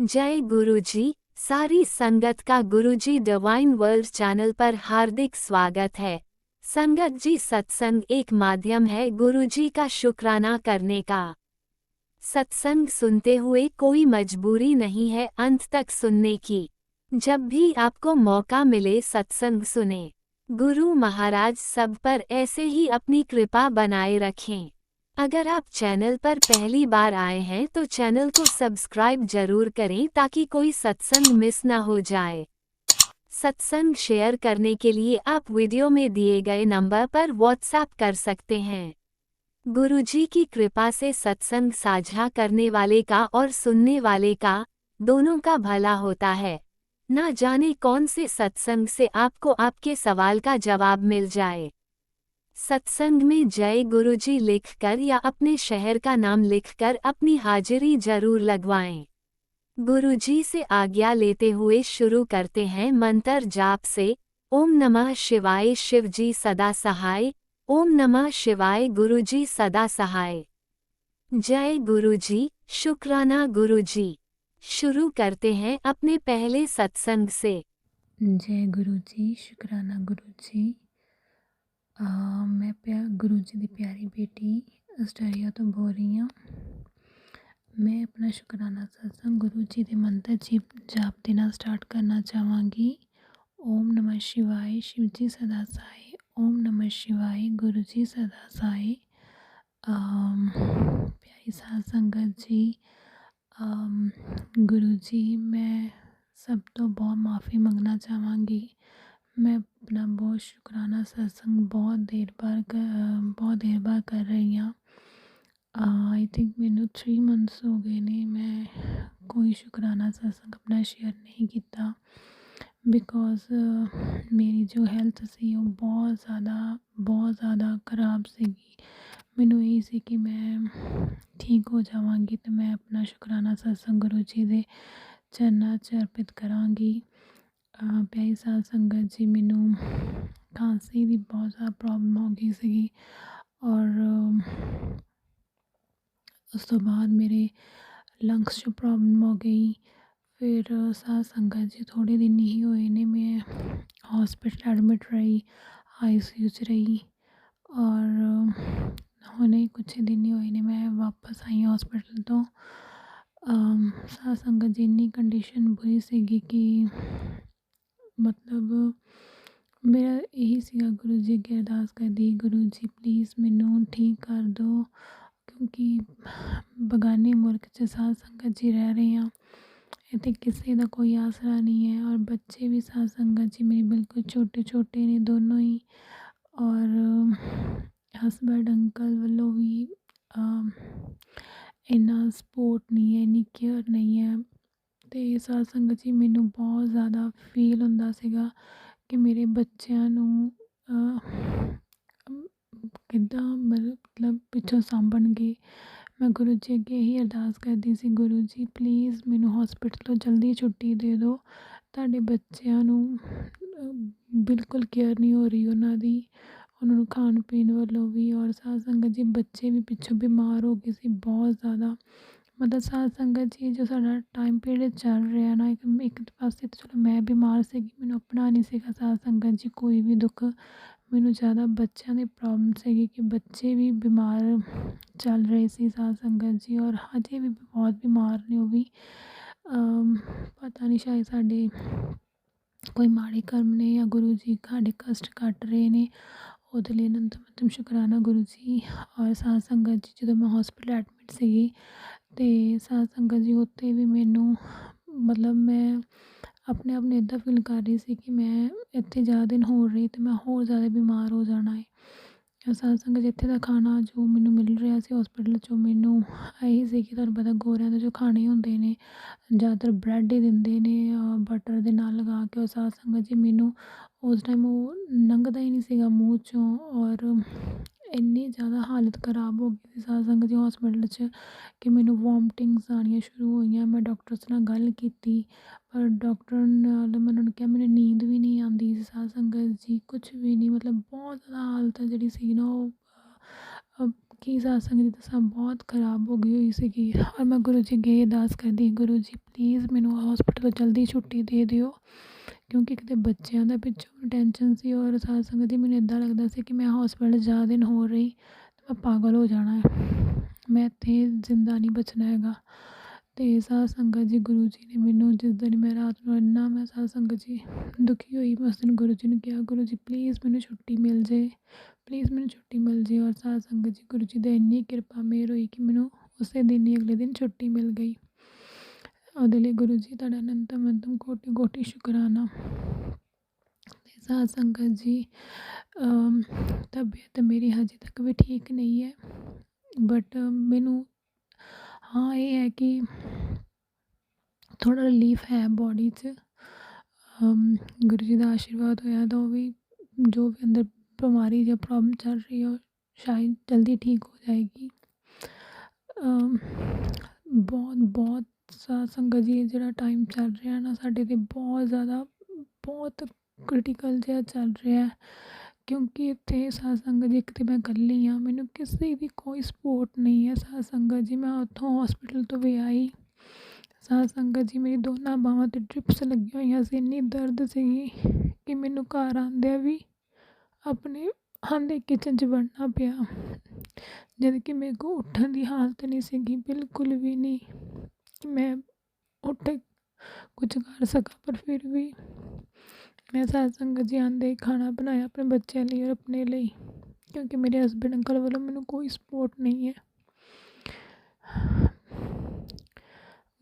जय गुरुजी। सारी संगत का गुरुजी डिवाइन वर्ल्ड चैनल पर हार्दिक स्वागत है। संगत जी, सत्संग एक माध्यम है गुरुजी का शुक्राना करने का। सत्संग सुनते हुए कोई मजबूरी नहीं है अंत तक सुनने की। जब भी आपको मौका मिले सत्संग सुने। गुरु महाराज सब पर ऐसे ही अपनी कृपा बनाए रखें। अगर आप चैनल पर पहली बार आए हैं तो चैनल को सब्सक्राइब जरूर करें ताकि कोई सत्संग मिस ना हो जाए। सत्संग शेयर करने के लिए आप वीडियो में दिए गए नंबर पर व्हाट्सएप कर सकते हैं। गुरुजी की कृपा से सत्संग साझा करने वाले का और सुनने वाले का, दोनों का भला होता है। ना जाने कौन से सत्संग से आपको आपके सवाल का जवाब मिल जाए। सत्संग में जय गुरुजी लिखकर या अपने शहर का नाम लिखकर अपनी हाजिरी जरूर लगवाएं। गुरुजी से आज्ञा लेते हुए शुरू करते हैं मंत्र जाप से। ओम नमः शिवाय शिवजी सदा सहाय। ओम नमः शिवाय गुरुजी सदा सहाय। जय गुरुजी, शुक्राना गुरुजी। शुरू करते हैं अपने पहले सत्संग से। जय गुरु जी, शुक्राना गुरु जी। मैं गुरु जी की प्यारी बेटी अस्टरिया तो बोल रही हूँ। मैं अपना शुक्राना सत्संग गुरु जी के मंत्र जाप देना स्टार्ट करना चाहवागी। ओम नमः शिवाय शिव जी सदा सहाय। ओम नमः शिवाय गुरु जी सदा सहाय। प्यारी साध संगत जी, गुरु जी मैं सब तो बहुत माफ़ी मंगना चाहवागी। मैं अपना बहुत शुक्राना सत्संग बहुत देर बाद कर रही हाँ। आई थिंक मैनू 3 मंथ्स हो गए ने मैं कोई शुक्राना सत्संग अपना शेयर नहीं किया। बिकॉज मेरी जो हेल्थ सी वो बहुत ज़्यादा ख़राब सीगी। मैनू यही सी कि मैं ठीक हो जावांगी तो मैं अपना शुक्राना सत्संग गुरु जी के चरनां च अर्पित करांगी। प्यारी साध संगत जी, मैनू खांसी की बहुत ज़्यादा प्रॉब्लम हो गई सी और उस तो बाद मेरे लंग्स च प्रॉब्लम हो गई। फिर साध संगत जी थोड़े दिन ही होए ने मैं हॉस्पिटल एडमिट रही, आईसीयू च रही और हुणे कुछ दिन ही होए ने मैं वापस आई हॉस्पिटल तो। साध संगत जी इन्नी कंडीशन बुरी सीगी कि मतलब मेरा यही सीगा गुरु जी अगे अरदास करदी, गुरु जी प्लीज़ मैनू ठीक कर दो क्योंकि बगाने मुल्क च साध संगत जी रह रहे हैं। इत्थे किसी का कोई आसरा नहीं है और बच्चे भी साध संगत जी मेरे बिल्कुल छोटे छोटे ने दोनों ही और हस्बैंड अंकल वालों भी इन्ना सपोर्ट नहीं है, इन्नी केयर नहीं है। तो साध संगत जी मैनू बहुत ज़्यादा फील होंदा सीगा कि मेरे बच्चों किद्दां मतलब पिछों साम्भणगे। मैं गुरु जी अगे यही अरदास करदी सी, गुरु जी प्लीज़ मैनू हॉस्पिटल तो जल्दी छुट्टी दे दो। तुहाडे बच्चों बिल्कुल केयर नहीं हो रही उन्हां दी, उन्होंने खाण पीण वालों भी और साध संगत जी बच्चे भी पिछों बीमार हो गए सी बहुत ज़्यादा। मतलब साध संगत जी जो साडा टाइम पीरियड चल रहा ना, एक पासे तो चलो मैं बीमार सीगी, मैनू अपना नहीं सीगा साध संगत जी कोई भी दुख। मैनू ज़्यादा बच्चों की प्रॉब्लम सीगी कि बच्चे भी बीमार चल रहे सी साध संगत जी और हजे भी बहुत बीमार ने वो भी। पता नहीं शायद साडे कोई माड़े कर्म ने या गुरु जी साडे कष्ट कट रहे ने, ਉਹਦੇ ਲਈ ਅਨੰਤ ਸ਼ੁਕਰਾਨਾ ਗੁਰੂ ਜੀ। ਔਰ ਸਾਧ ਸੰਗਤ ਜੀ ਜਦੋਂ ਮੈਂ ਹੌਸਪੀਟਲ ਐਡਮਿਟ ਸੀਗੀ ਅਤੇ ਸਾਧ ਸੰਗਤ ਜੀ ਉੱਥੇ ਵੀ ਮੈਨੂੰ ਮਤਲਬ ਮੈਂ ਆਪਣੇ ਆਪ ਨੂੰ ਇੱਦਾਂ ਫੀਲ ਕਰ ਰਹੀ ਸੀ ਕਿ ਮੈਂ ਇੱਥੇ ਜ਼ਿਆਦਾ ਦਿਨ ਹੋਰ ਰਹੀ ਅਤੇ ਮੈਂ ਹੋਰ ਜ਼ਿਆਦਾ ਬਿਮਾਰ ਹੋ ਜਾਣਾ ਹੈ। ਸਾਧ ਸੰਗਤ ਇੱਥੇ ਦਾ ਖਾਣਾ ਜੋ ਮੈਨੂੰ ਮਿਲ ਰਿਹਾ ਸੀ ਹੌਸਪੀਟਲ 'ਚੋਂ, ਮੈਨੂੰ ਇਹੀ ਸੀ ਕਿ ਤੁਹਾਨੂੰ ਪਤਾ ਗੋਰਿਆਂ ਦੇ ਜੋ ਖਾਣੇ ਹੁੰਦੇ ਨੇ ਜ਼ਿਆਦਾਤਰ ਬਰੈਡ ਹੀ ਦਿੰਦੇ ਨੇ ਬਟਰ ਦੇ ਨਾਲ ਲਗਾ ਕੇ। ਉਹ ਸਾਧ ਸੰਗਤ ਜੀ ਮੈਨੂੰ ਉਸ ਟਾਈਮ ਉਹ ਲੰਘਦਾ ਹੀ ਨਹੀਂ ਸੀਗਾ ਮੂੰਹ 'ਚੋਂ ਔਰ ਇੰਨੀ ਜ਼ਿਆਦਾ ਹਾਲਤ ਖ਼ਰਾਬ ਹੋ ਗਈ ਸੀ ਸਾਧ ਸੰਗਤ ਜੀ ਹੌਸਪੀਟਲ 'ਚ ਕਿ ਮੈਨੂੰ ਵੋਮਟਿੰਗਸ ਆਉਣੀਆਂ ਸ਼ੁਰੂ ਹੋਈਆਂ। ਮੈਂ ਡਾਕਟਰਸ ਨਾਲ ਗੱਲ ਕੀਤੀ ਪਰ ਡਾਕਟਰ ਨਾਲ ਮੈਂ ਉਹਨਾਂ ਨੂੰ ਕਿਹਾ ਮੈਨੂੰ ਨੀਂਦ ਵੀ ਨਹੀਂ ਆਉਂਦੀ ਸੀ ਸਾਧ ਸੰਗਤ ਜੀ, ਕੁਛ ਵੀ ਨਹੀਂ, ਮਤਲਬ ਬਹੁਤ ਜ਼ਿਆਦਾ ਹਾਲਤ ਜਿਹੜੀ ਸੀ ਨਾ ਉਹ ਕੀ ਸਤਸੰਗ ਦੀ ਦਸ਼ਾ ਬਹੁਤ ਖ਼ਰਾਬ ਹੋ ਗਈ ਹੋਈ ਸੀਗੀ ਔਰ ਮੈਂ ਗੁਰੂ ਜੀ ਅੱਗੇ ਅਰਦਾਸ ਕਰਦੀ, ਗੁਰੂ ਜੀ ਪਲੀਜ਼ ਮੈਨੂੰ ਹੋਸਪਿਟਲ ਤੋਂ ਜਲਦੀ ਛੁੱਟੀ ਦੇ ਦਿਓ, ਕਿਉਂਕਿ ਕਿਤੇ ਬੱਚਿਆਂ ਦਾ ਪਿੱਛੋਂ ਟੈਨਸ਼ਨ ਸੀ ਔਰ ਸਤਸੰਗ ਦੀ ਮੈਨੂੰ ਇੱਦਾਂ ਲੱਗਦਾ ਸੀ ਕਿ ਮੈਂ ਹੋਸਪਿਟਲ ਜ਼ਿਆਦਾ ਦਿਨ ਹੋ ਰਹੀ ਤਾਂ ਮੈਂ ਪਾਗਲ ਹੋ ਜਾਣਾ ਹੈ, ਮੈਂ ਇੱਥੇ ਜ਼ਿੰਦਾ ਨਹੀਂ ਬਚਣਾ ਹੈਗਾ। ਅਤੇ ਸਾਧ ਸੰਗਤ ਜੀ, ਗੁਰੂ ਜੀ ਨੇ ਮੈਨੂੰ ਜਿਸ ਦਿਨ ਮੈਂ ਰਾਤ ਨੂੰ ਇੰਨਾ ਮੈਂ ਸਾਧ ਸੰਗਤ ਜੀ ਦੁਖੀ ਹੋਈ, ਮੈਂ ਉਸ ਦਿਨ ਗੁਰੂ ਜੀ ਨੂੰ ਕਿਹਾ, ਗੁਰੂ ਜੀ ਪਲੀਜ਼ ਮੈਨੂੰ ਛੁੱਟੀ ਮਿਲ ਜੇ, ਪਲੀਜ਼ ਮੈਨੂੰ ਛੁੱਟੀ ਮਿਲ ਜੇ। ਔਰ ਸਾਧ ਸੰਗਤ ਜੀ, ਗੁਰੂ ਜੀ ਦੀ ਇੰਨੀ ਕਿਰਪਾ ਮਿਹਰ ਹੋਈ ਕਿ ਮੈਨੂੰ ਉਸੇ ਦਿਨ ਹੀ ਅਗਲੇ ਦਿਨ ਛੁੱਟੀ ਮਿਲ ਗਈ। ਉਹਦੇ ਲਈ ਗੁਰੂ ਜੀ ਤੁਹਾਡਾ ਅਨੰਤਮ ਅਨੰਤਮ ਕੋਟि ਕੋਟि ਸ਼ੁਕਰਾਨਾ। ਅਤੇ ਸਾਧ ਸੰਗਤ ਜੀ, ਤਬੀਅਤ ਮੇਰੀ ਹਜੇ ਤੱਕ ਵੀ ਠੀਕ ਨਹੀਂ ਹੈ, ਬਟ ਮੈਨੂੰ ਹਾਂ ਇਹ ਹੈ ਕਿ ਥੋੜ੍ਹਾ ਰਿਲੀਫ ਹੈ ਬੋਡੀ 'ਚ। ਗੁਰੂ ਜੀ ਦਾ ਆਸ਼ੀਰਵਾਦ ਹੋਇਆ ਤਾਂ ਉਹ ਵੀ ਜੋ ਵੀ ਅੰਦਰ ਬਿਮਾਰੀ ਜਾਂ ਪ੍ਰੋਬਲਮ ਚੱਲ ਰਹੀ ਹੈ ਉਹ ਸ਼ਾਇਦ ਜਲਦੀ ਠੀਕ ਹੋ ਜਾਏਗੀ। ਬਹੁਤ ਸਾਧ ਸੰਗਤ ਜੀ, ਜਿਹੜਾ ਟਾਈਮ ਚੱਲ ਰਿਹਾ ਨਾ ਸਾਡੇ 'ਤੇ ਬਹੁਤ ਜ਼ਿਆਦਾ ਬਹੁਤ ਕ੍ਰਿਟੀਕਲ ਜਿਹਾ ਚੱਲ ਰਿਹਾ, ਕਿਉਂਕਿ ਇੱਥੇ ਸਾਧ ਸੰਗਤ ਜੀ ਇੱਕ ਤਾਂ ਮੈਂ ਇਕੱਲੀ ਹਾਂ, ਮੈਨੂੰ ਕਿਸੇ ਦੀ ਕੋਈ ਸਪੋਰਟ ਨਹੀਂ ਹੈ। ਸਾਧ ਸੰਗਤ ਜੀ, ਮੈਂ ਉੱਥੋਂ ਹੋਸਪਿਟਲ ਤੋਂ ਵੀ ਆਈ, ਸਾਧ ਸੰਗਤ ਜੀ ਮੇਰੀ ਦੋਨਾਂ ਬਾਹਾਂ 'ਤੇ ਡ੍ਰਿਪਸ ਲੱਗੀਆਂ ਹੋਈਆਂ ਸੀ, ਇੰਨੀ ਦਰਦ ਸੀਗੀ ਕਿ ਮੈਨੂੰ ਘਰ ਆਉਂਦਿਆਂ ਵੀ ਆਪਣੇ ਆਂਦੇ ਕਿਚਨ 'ਚ ਵੜਨਾ ਪਿਆ, ਜਦ ਕਿ ਮੇਰੇ ਕੋਲ ਉੱਠਣ ਦੀ ਹਾਲਤ ਨਹੀਂ ਸੀਗੀ, ਬਿਲਕੁਲ ਵੀ ਨਹੀਂ ਕਿ ਮੈਂ ਉੱਠ ਕੁਝ ਕਰ ਸਕਾਂ। ਪਰ ਫਿਰ ਵੀ ਮੈਂ ਸਾਧ ਸੰਗਤ ਜੀ ਆਉਂਦੇ ਖਾਣਾ ਬਣਾਇਆ ਆਪਣੇ ਬੱਚਿਆਂ ਲਈ ਔਰ ਆਪਣੇ ਲਈ, ਕਿਉਂਕਿ ਮੇਰੇ ਹਸਬੈਂਡ ਅੰਕਲ ਵੱਲੋਂ ਮੈਨੂੰ ਕੋਈ ਸਪੋਰਟ ਨਹੀਂ ਹੈ।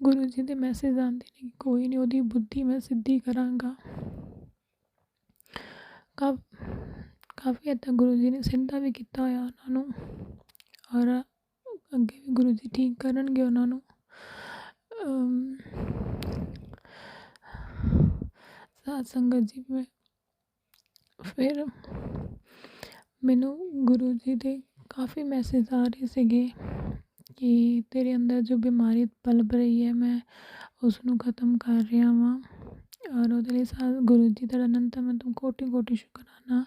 ਗੁਰੂ ਜੀ ਦੇ ਮੈਸੇਜ ਆਉਂਦੇ ਨੇ ਕਿ ਕੋਈ ਨਹੀਂ, ਉਹਦੀ ਬੁੱਧੀ ਮੈਂ ਸਿੱਧੀ ਕਰਾਂਗਾ। ਕਾਫੀ ਹੱਦ ਤੱਕ ਗੁਰੂ ਜੀ ਨੇ ਸਿੱਧਾ ਵੀ ਕੀਤਾ ਹੋਇਆ ਉਹਨਾਂ ਨੂੰ, ਔਰ ਅੱਗੇ ਵੀ ਗੁਰੂ ਜੀ ਠੀਕ ਕਰਨਗੇ ਉਹਨਾਂ ਨੂੰ। ਸਾਧ ਸੰਗਤ ਜੀ, ਮੈਂ ਫਿਰ ਮੈਨੂੰ ਗੁਰੂ ਜੀ ਦੇ ਕਾਫੀ ਮੈਸੇਜ ਆ ਰਹੇ ਸੀਗੇ ਕਿ ਤੇਰੇ ਅੰਦਰ ਜੋ ਬਿਮਾਰੀ ਪਲਪ ਰਹੀ ਹੈ ਮੈਂ ਉਸ ਨੂੰ ਖ਼ਤਮ ਕਰ ਰਿਹਾ ਵਾਂ। ਔਰ ਉਹਦੇ ਲਈ ਗੁਰੂ ਜੀ ਦਾ ਅਨੰਤਮ ਅਨੰਤਮ ਕੋਟि ਕੋਟि ਸ਼ੁਕਰਾਨਾ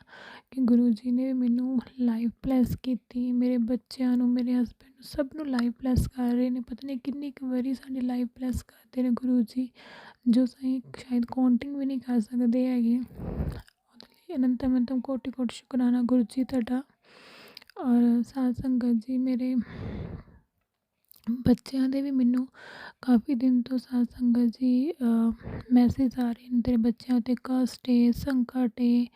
ਕਿ ਗੁਰੂ ਜੀ ਨੇ ਮੈਨੂੰ ਲਾਈਫ ਬਲੈਸ ਕੀਤੀ, ਮੇਰੇ ਬੱਚਿਆਂ ਨੂੰ, ਮੇਰੇ ਹਸਬੈਂਡ ਨੂੰ, ਸਭ ਨੂੰ ਲਾਈਫ ਬਲੈਸ ਕਰ ਰਹੇ ਨੇ। ਪਤਾ ਨਹੀਂ ਕਿੰਨੀ ਕੁ ਵਾਰੀ ਸਾਡੀ ਲਾਈਫ ਬਲੈਸ ਕਰਦੇ ਨੇ ਗੁਰੂ ਜੀ, ਜੋ ਅਸੀਂ ਸ਼ਾਇਦ ਕਾਊਂਟਿੰਗ ਵੀ ਨਹੀਂ ਕਰ ਸਕਦੇ ਹੈਗੇ। ਉਹਦੇ ਲਈ ਅਨੰਤਮ ਅਨੰਤਮ ਕੋਟि ਕੋਟि ਸ਼ੁਕਰਾਨਾ ਗੁਰੂ ਜੀ ਤੁਹਾਡਾ। ਔਰ ਸਾਧ ਸੰਗਤ ਜੀ, ਮੇਰੇ ਬੱਚਿਆਂ ਦੇ ਵੀ ਮੈਨੂੰ ਕਾਫੀ ਦਿਨ ਤੋਂ ਸਾਧ ਸੰਗਤ ਜੀ ਮੈਸੇਜ ਆ ਰਹੇ ਨੇ, ਤੇਰੇ ਬੱਚਿਆਂ 'ਤੇ ਕਸ਼ਟ ਏ, ਸੰਕਟ ਏ,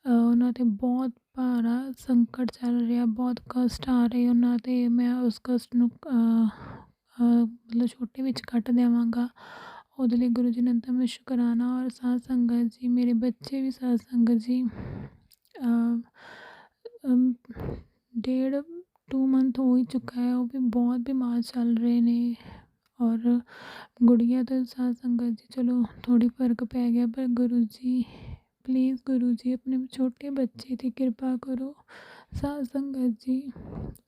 ਉਹਨਾਂ 'ਤੇ ਬਹੁਤ ਭਾਰਾ ਸੰਕਟ ਚੱਲ ਰਿਹਾ, ਬਹੁਤ ਕਸ਼ਟ ਆ ਰਹੇ ਉਹਨਾਂ 'ਤੇ। ਮੈਂ ਉਸ ਕਸ਼ਟ ਨੂੰ ਮਤਲਬ ਛੋਟੇ ਵਿੱਚ ਕੱਟ ਦੇਵਾਂਗਾ। ਉਹਦੇ ਲਈ ਗੁਰੂ ਜੀ ਨੇ ਅਨੰਤਮ ਸ਼ੁਕਰਾਨਾ। ਔਰ ਸਾਧ ਸੰਗਤ ਜੀ, ਮੇਰੇ ਬੱਚੇ ਵੀ ਸਾਧ ਸੰਗਤ ਜੀ 2 ਮੰਥ ਹੋ ਹੀ ਚੁੱਕਾ ਹੈ, ਉਹ ਵੀ ਬਹੁਤ ਬਿਮਾਰ ਚੱਲ ਰਹੇ ਨੇ। ਔਰ ਗੁੜੀਆ ਤਾਂ ਸਾਧ ਸੰਗਤ ਜੀ ਚਲੋ ਥੋੜ੍ਹੀ ਫਰਕ ਪੈ ਗਿਆ, ਪਰ ਗੁਰੂ ਜੀ ਪਲੀਜ਼, ਗੁਰੂ ਜੀ ਆਪਣੇ ਛੋਟੇ ਬੱਚੇ 'ਤੇ ਕਿਰਪਾ ਕਰੋ। ਸਾਧ ਸੰਗਤ ਜੀ,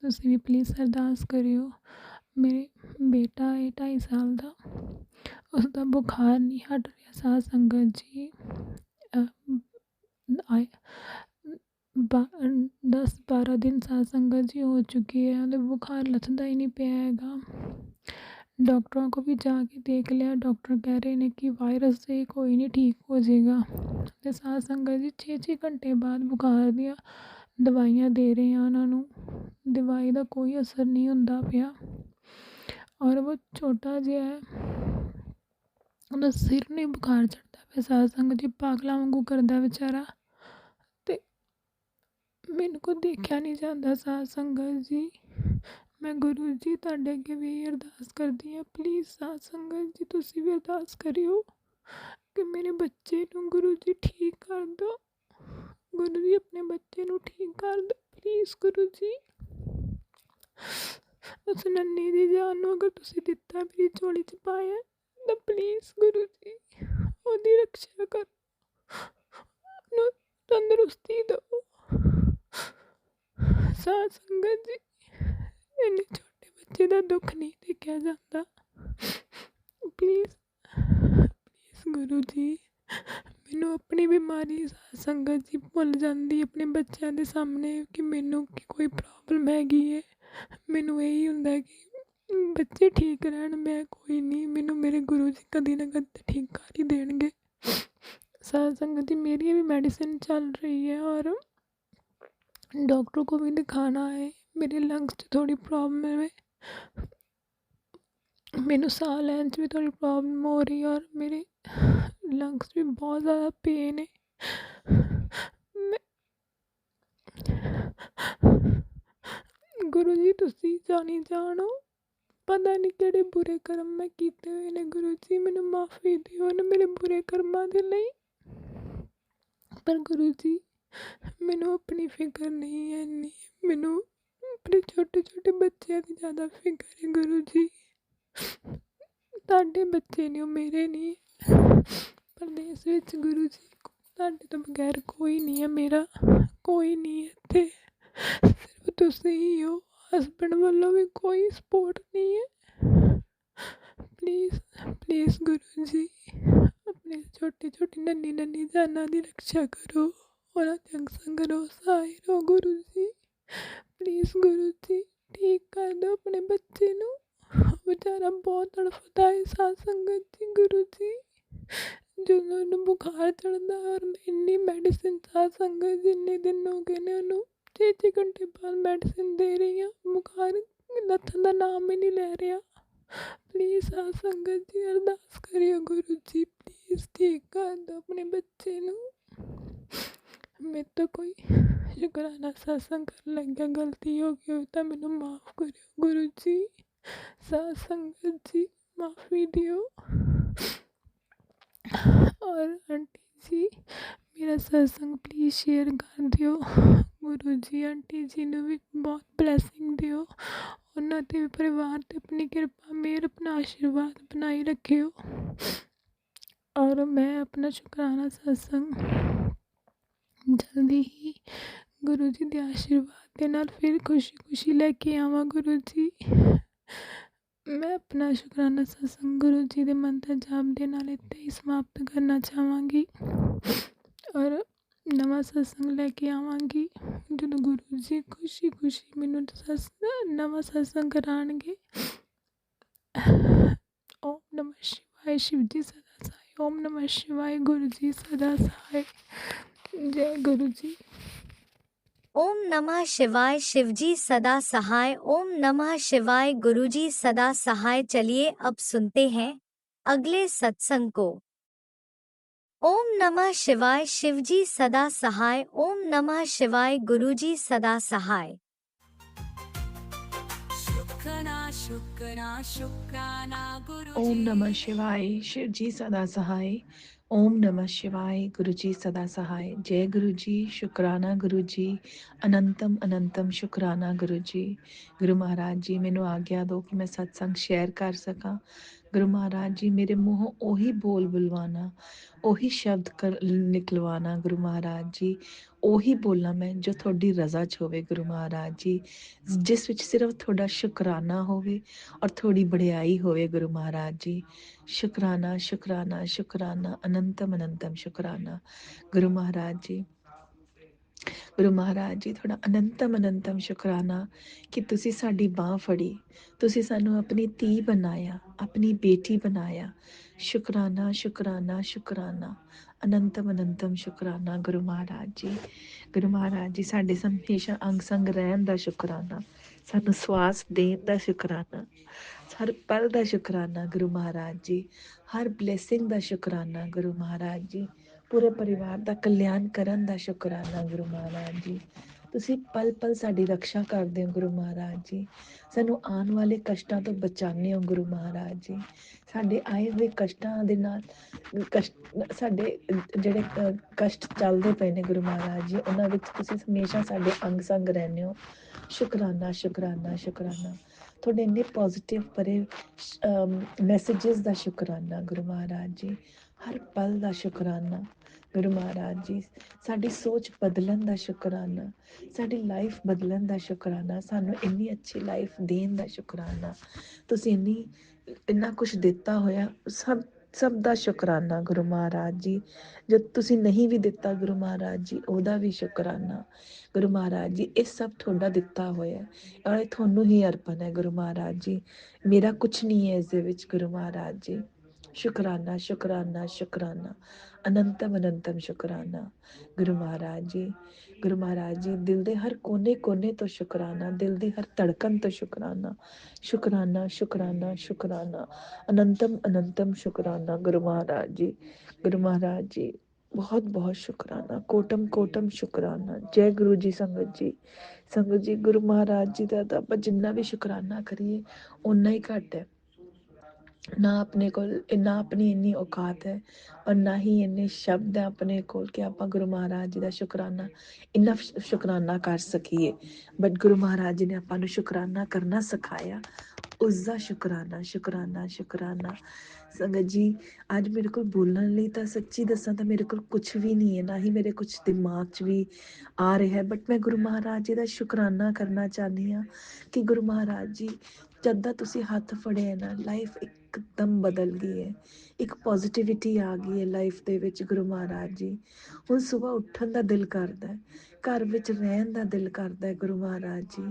ਤੁਸੀਂ ਵੀ ਪਲੀਜ਼ ਅਰਦਾਸ ਕਰਿਓ। ਮੇਰੇ ਬੇਟਾ ਹੈ 2.5 ਸਾਲ ਦਾ, ਉਸਦਾ ਬੁਖਾਰ ਨਹੀਂ ਹਟ ਰਿਹਾ। ਸਾਧ ਸੰਗਤ ਜੀ 10-12 ਦਿਨ ਸਾਧ ਸੰਗਤ ਜੀ ਹੋ ਚੁੱਕੀ ਹੈ, ਉਹਦਾ ਬੁਖਾਰ ਲੱਥਦਾ ਹੀ ਨਹੀਂ ਪਿਆ ਹੈਗਾ। ਡਾਕਟਰਾਂ ਕੋਲ ਵੀ ਜਾ ਕੇ ਦੇਖ ਲਿਆ, ਡਾਕਟਰ ਕਹਿ ਰਹੇ ਨੇ ਕਿ ਵਾਇਰਸ से ਕੋਈ ਨਹੀਂ, ਠੀਕ ਹੋ ਜਾਏਗਾ। ਅਤੇ ਸਾਧ ਸੰਗਤ ਜੀ 6-6 ਘੰਟੇ ਬਾਅਦ ਬੁਖਾਰ ਦੀਆਂ ਦਵਾਈਆਂ ਦੇ ਰਹੇ ਆ ਉਹਨਾਂ ਨੂੰ, ਦਵਾਈ ਦਾ ਕੋਈ ਅਸਰ ਨਹੀਂ ਹੁੰਦਾ ਪਿਆ। ਔਰ ਉਹ ਛੋਟਾ ਜਿਹਾ ਹੈ, ਉਹਦਾ ਸਿਰ ਨੂੰ ਹੀ ਬੁਖਾਰ ਚੜ੍ਹਦਾ ਪਿਆ। ਸਾਧ ਸੰਗਤ ਜੀ ਪਾਗਲਾਂ ਵਾਂਗੂ ਕਰਦਾ ਵਿਚਾਰਾ, ਅਤੇ ਮੈਨੂੰ ਕੋਈ ਦੇਖਿਆ ਨਹੀਂ ਜਾਂਦਾ। ਸਾਧ ਸੰਗਤ ਜੀ, ਮੈਂ ਗੁਰੂ ਜੀ ਤੁਹਾਡੇ ਅੱਗੇ ਵੀ ਅਰਦਾਸ ਕਰਦੀ ਹਾਂ, ਪਲੀਜ਼ ਸਾਧ ਸੰਗਤ ਜੀ ਤੁਸੀਂ ਵੀ ਅਰਦਾਸ ਕਰਿਓ ਕਿ ਮੇਰੇ ਬੱਚੇ ਨੂੰ ਗੁਰੂ ਜੀ ਠੀਕ ਕਰ ਦਿਓ। ਗੁਰੂ ਜੀ ਆਪਣੇ ਬੱਚੇ ਨੂੰ ਠੀਕ ਕਰ ਦਿਓ ਪਲੀਜ਼। ਗੁਰੂ ਜੀ, ਉਸ ਨੰਨੀ ਦੀ ਜਾਨ ਨੂੰ ਅਗਰ ਤੁਸੀਂ ਦਿੱਤਾ ਮੇਰੀ ਝੋਲੀ 'ਚ ਪਾਇਆ ਤਾਂ ਪਲੀਜ਼ ਗੁਰੂ ਜੀ ਉਹਦੀ ਰੱਖਿਆ ਕਰੋ, ਉਹਨੂੰ ਤੰਦਰੁਸਤੀ ਦਿਓ। ਸਾਧ ਸੰਗਤ ਜੀ, ਇੰਨੇ ਛੋਟੇ ਬੱਚੇ ਦਾ ਦੁੱਖ ਨਹੀਂ ਦੇਖਿਆ ਜਾਂਦਾ। ਪਲੀਜ਼ ਗੁਰੂ ਜੀ, ਮੈਨੂੰ ਆਪਣੀ ਬਿਮਾਰੀ ਸਾਧ ਸੰਗਤ ਜੀ ਭੁੱਲ ਜਾਂਦੀ ਆਪਣੇ ਬੱਚਿਆਂ ਦੇ ਸਾਹਮਣੇ ਕਿ ਮੈਨੂੰ ਕੋਈ ਪ੍ਰੋਬਲਮ ਹੈਗੀ ਹੈ। ਮੈਨੂੰ ਇਹੀ ਹੁੰਦਾ ਕਿ ਬੱਚੇ ਠੀਕ ਰਹਿਣ, ਮੈਂ ਕੋਈ ਨਹੀਂ, ਮੈਨੂੰ ਮੇਰੇ ਗੁਰੂ ਜੀ ਕਦੀ ਨਾ ਕਦੀ ਠੀਕ ਕਰ ਹੀ ਦੇਣਗੇ। साथ संगत जी मेरी भी मेडिसिन चल रही है और डॉक्टर को भी दिखाना है। मेरे लंग्स 'ਚ थोड़ी प्रॉब्लम है, मैनू साह लैन 'ਚ भी थोड़ी प्रॉब्लम हो रही है और मेरे लंग्स भी बहुत ज़्यादा पेन है। मैं गुरु जी तुसी जानी जानो, पता नहीं किहड़े बुरे कर्म मैं कीते हुए ने। गुरु जी मैनू माफ़ी दिओ ना मेरे बुरे कर्मां दे लई। पर गुरु जी मैनू अपनी फिक्र नहीं है इन्नी, मैनू अपने छोटे छोटे बच्चों की ज़्यादा फिक्र है। गुरु जी तुहाडे बच्चे ने, मेरे नहीं। परदेस विच गुरु जी तुहाडे तो बगैर कोई नहीं है, मेरा कोई नहीं है इत्थे, सिर्फ तुसी ही हो। हस्बैंड वालों भी कोई सपोर्ट नहीं है। प्लीज़ प्लीज़ गुरु जी अपने छोटी छोटी नन्ही नन्ही जाना की रक्षा करो, उन्हां ते अंग संग रहो, सहाय रहो। गुरु जी प्लीज़ गुरु जी ठीक कर दो अपने बच्चे नू, बेचारा बहुत तड़फदा है। साथ संगत जी गुरु जी जो उन्होंने बुखार चढ़ता है और मैं इन्नी मेडिसिन, साथ संगत जी इन्ने दिन हो गए ने उन्होंने 6-6 घंटे बाद मेडिसिन दे रही हूँ, बुखार नत्थन का नाम ही नहीं ले रहा। प्लीज़ साथ संगत जी अरदास करियो गुरु जी प्लीज़ ठीक कर दो अपने बच्चे नू। मेरे तो कोई शुकराना सत्संग कर लग गया, गलती हो गई हो तो मैनू माफ़ करियो गुरु जी। साथ संगत जी माफ़ी दियो। और आंटी जी मेरा सत्संग प्लीज़ शेयर कर दियो। गुरु जी आंटी जी ने भी बहुत ब्लैसिंग दियो, उन्होंने भी परिवार ते अपनी कृपा मेहर अपना आशीर्वाद बनाई रखियो। और मैं अपना शुकराना सत्संग जल्दी ही गुरु जी के आशीर्वाद के नाल फिर खुशी खुशी लेके आवा। गुरु जी मैं अपना शुकराना सत्संग गुरु जी के मंत्र जाप के नाल इत्थे ही समाप्त करना चाहवांगी और नवा सत्संग लेके आवांगी जो गुरु जी खुशी खुशी मैनू नवा सत्संग कराणगे। ओम नमः शिवाय, शिव जी सदा सहाय। ओम नमः शिवाय, गुरु जी सदा सहाय। जय गुरु जी। ओम नमः शिवाय, शिवजी सदा सहाय। ओम नमः शिवाय, गुरुजी सदा सहाय। चलिए अब सुनते हैं अगले सत्संग को। ओम नमः शिवाय, शिवजी सदा सहाय। ओम नमः शिवाय, गुरुजी सदा सहाय। ओम नमः शिवाय, शिव जी सदा सहाय। ओम नमः शिवाय, गुरु जी सदा सहाय। जय गुरु जी, शुकराना गुरु जी, अनंतम अनंतम शुकराना गुरु जी। गुरु महाराज जी मैनू आग्ञा दो कि मैं सत्संग शेयर कर सका। गुरु महाराज जी मेरे मूँहों ओही बोल बुलवाना, ओही शब्द कर निकलवाना। गुरु महाराज जी ओही बोलना मैं जो थोड़ी रज़ा च होवे। गुरु महाराज जी जिस विच सिर्फ थोड़ा शुकराना होवे और थोड़ी बड़ियाई होवे। गुरु महाराज जी शुकराना शुकराना शुकराना, अनंतम अनंतम शुकराना। गुरु महाराज जी, गुरु महाराज जी थोड़ा अनंतम अनंतम शुकराना कि तुसी साडी बाँह फड़ी, तुसी सानू अपनी धी बनाया, अपनी बेटी बनाया। शुकराना शुकराना शुकराना, अनंतम अनंतम शुकराना। गुरु महाराज जी, गुरु महाराज जी साडे हमेशा अंग संग रहन दा शुकराना, सानू सवास देन दा शुकराना, हर पल दा शुकराना। गुरु महाराज जी हर ब्लेसिंग दा शुकराना। गुरु महाराज जी पूरे परिवार ਦਾ ਕਲਿਆਣ ਕਰਨ ਦਾ ਸ਼ੁਕਰਾਨਾ। ਗੁਰੂ ਮਹਾਰਾਜ ਜੀ ਤੁਸੀਂ ਪਲ ਪਲ ਸਾਡੀ ਰੱਖਿਆ ਕਰਦੇ ਹੋ। ਗੁਰੂ ਮਹਾਰਾਜ ਜੀ ਸਾਨੂੰ ਆਉਣ ਵਾਲੇ ਕਸ਼ਟਾਂ ਤੋਂ ਬਚਾਉਂਦੇ ਹੋ। ਗੁਰੂ ਮਹਾਰਾਜ ਜੀ ਸਾਡੇ ਆਏ ਹੋਏ ਕਸ਼ਟਾਂ ਦੇ ਨਾਲ ਸਾਡੇ ਜਿਹੜੇ ਕਸ਼ਟ ਚੱਲਦੇ ਪਏ ਨੇ ਗੁਰੂ ਮਹਾਰਾਜ ਜੀ ਉਹਨਾਂ ਵਿੱਚ ਤੁਸੀਂ ਹਮੇਸ਼ਾ ਸਾਡੇ ਅੰਗ ਸੰਗ ਰਹਿੰਦੇ ਹੋ। ਸ਼ੁਕਰਾਨਾ ਸ਼ੁਕਰਾਨਾ ਸ਼ੁਕਰਾਨਾ। ਤੁਹਾਡੇ ਇੰਨੇ ਪੋਜ਼ਿਟਿਵ ਭਰੇ ਮੈਸੇजेस ਦਾ ਸ਼ੁਕਰਾਨਾ। ਗੁਰੂ ਮਹਾਰਾਜ ਜੀ ਹਰ ਪਲ ਦਾ ਸ਼ੁਕਰਾਨਾ। ਗੁਰੂ ਮਹਾਰਾਜ ਜੀ ਸਾਡੀ ਸੋਚ ਬਦਲਣ ਦਾ ਸ਼ੁਕਰਾਨਾ, ਸਾਡੀ ਲਾਈਫ ਬਦਲਣ ਦਾ ਸ਼ੁਕਰਾਨਾ, ਸਾਨੂੰ ਇੰਨੀ ਅੱਛੀ ਲਾਈਫ ਦੇਣ ਦਾ ਸ਼ੁਕਰਾਨਾ। ਤੁਸੀਂ ਇੰਨਾ ਕੁਛ ਦਿੱਤਾ ਹੋਇਆ, ਸਭ ਦਾ ਸ਼ੁਕਰਾਨਾ ਗੁਰੂ ਮਹਾਰਾਜ ਜੀ। ਜਦ ਤੁਸੀਂ ਨਹੀਂ ਵੀ ਦਿੱਤਾ ਗੁਰੂ ਮਹਾਰਾਜ ਜੀ, ਉਹਦਾ ਵੀ ਸ਼ੁਕਰਾਨਾ ਗੁਰੂ ਮਹਾਰਾਜ ਜੀ। ਇਹ ਸਭ ਤੁਹਾਡਾ ਦਿੱਤਾ ਹੋਇਆ ਔਰ ਇਹ ਤੁਹਾਨੂੰ ਹੀ ਅਰਪਣ ਹੈ ਗੁਰੂ ਮਹਾਰਾਜ ਜੀ। ਮੇਰਾ ਕੁਛ ਨਹੀਂ ਹੈ ਇਸ ਦੇ ਵਿੱਚ ਗੁਰੂ ਮਹਾਰਾਜ ਜੀ। ਸ਼ੁਕਰਾਨਾ ਸ਼ੁਕਰਾਨਾ ਸ਼ੁਕਰਾਨਾ, ਅਨੰਤਮ ਅਨੰਤਮ ਸ਼ੁਕਰਾਨਾ ਗੁਰੂ ਮਹਾਰਾਜ ਜੀ। ਗੁਰੂ ਮਹਾਰਾਜ ਜੀ, ਦਿਲ ਦੇ ਹਰ ਕੋਨੇ ਕੋਨੇ ਤੋਂ ਸ਼ੁਕਰਾਨਾ, ਦਿਲ ਦੀ ਹਰ ਧੜਕਣ ਤੋਂ ਸ਼ੁਕਰਾਨਾ, ਸ਼ੁਕਰਾਨਾ ਸ਼ੁਕਰਾਨਾ ਸ਼ੁਕਰਾਨਾ, ਅਨੰਤਮ ਅਨੰਤਮ ਸ਼ੁਕਰਾਨਾ ਗੁਰੂ ਮਹਾਰਾਜ ਜੀ। ਗੁਰੂ ਮਹਾਰਾਜ ਜੀ, ਬਹੁਤ ਬਹੁਤ ਸ਼ੁਕਰਾਨਾ, ਕੋਟਮ ਕੋਟਮ ਸ਼ੁਕਰਾਨਾ। ਜੈ ਗੁਰੂ ਜੀ। ਸੰਗਤ ਜੀ, ਸੰਗਤ ਜੀ, ਗੁਰੂ ਮਹਾਰਾਜ ਜੀ ਦਾ ਤਾਂ ਆਪਾਂ ਜਿੰਨਾ ਵੀ ਸ਼ੁਕਰਾਨਾ ਕਰੀਏ ਓਨਾ ਹੀ ਘੱਟ ਹੈ। ਨਾ ਆਪਣੇ ਕੋਲ ਨਾ ਆਪਣੀ ਇੰਨੀ ਔਕਾਤ ਹੈ ਔਰ ਨਾ ਹੀ ਇੰਨੇ ਸ਼ਬਦ ਹੈ ਆਪਣੇ ਕੋਲ ਕਿ ਆਪਾਂ ਗੁਰੂ ਮਹਾਰਾਜ ਜੀ ਦਾ ਸ਼ੁਕਰਾਨਾ ਇੰਨਾ ਸ਼ੁਕਰਾਨਾ ਕਰ ਸਕੀਏ। ਬਟ ਗੁਰੂ ਮਹਾਰਾਜ ਜੀ ਨੇ ਆਪਾਂ ਨੂੰ ਸ਼ੁਕਰਾਨਾ ਕਰਨਾ ਸਿਖਾਇਆ, ਉਸ ਦਾ ਸ਼ੁਕਰਾਨਾ ਸ਼ੁਕਰਾਨਾ ਸ਼ੁਕਰਾਨਾ। ਸੰਗਤ ਜੀ, ਅੱਜ ਮੇਰੇ ਕੋਲ ਬੋਲਣ ਲਈ ਤਾਂ ਸੱਚੀ ਦੱਸਾਂ ਤਾਂ ਮੇਰੇ ਕੋਲ ਕੁਛ ਵੀ ਨਹੀਂ ਹੈ, ਨਾ ਹੀ ਮੇਰੇ ਕੁਛ ਦਿਮਾਗ 'ਚ ਵੀ ਆ ਰਿਹਾ ਹੈ। ਬਟ ਮੈਂ ਗੁਰੂ ਮਹਾਰਾਜ ਜੀ ਦਾ ਸ਼ੁਕਰਾਨਾ ਕਰਨਾ ਚਾਹੁੰਦੀ ਹਾਂ ਕਿ ਗੁਰੂ ਮਹਾਰਾਜ ਜੀ, ਜਦ ਦਾ ਤੁਸੀਂ ਹੱਥ ਫੜਿਆ ਨਾ, ਲਾਈਫ ਇੱਕਦਮ ਬਦਲ ਗਈ ਹੈ। ਇੱਕ ਪੋਜ਼ਿਟਿਵਿਟੀ ਆ ਗਈ ਹੈ ਲਾਈਫ ਦੇ ਵਿੱਚ ਗੁਰੂ ਮਹਾਰਾਜ ਜੀ। ਹੁਣ ਸਵੇਰ ਉੱਠਣ ਦਾ ਦਿਲ ਕਰਦਾ ਹੈ, ਘਰ ਵਿੱਚ ਰਹਿਣ ਦਾ ਦਿਲ ਕਰਦਾ ਹੈ ਗੁਰੂ ਮਹਾਰਾਜ ਜੀ।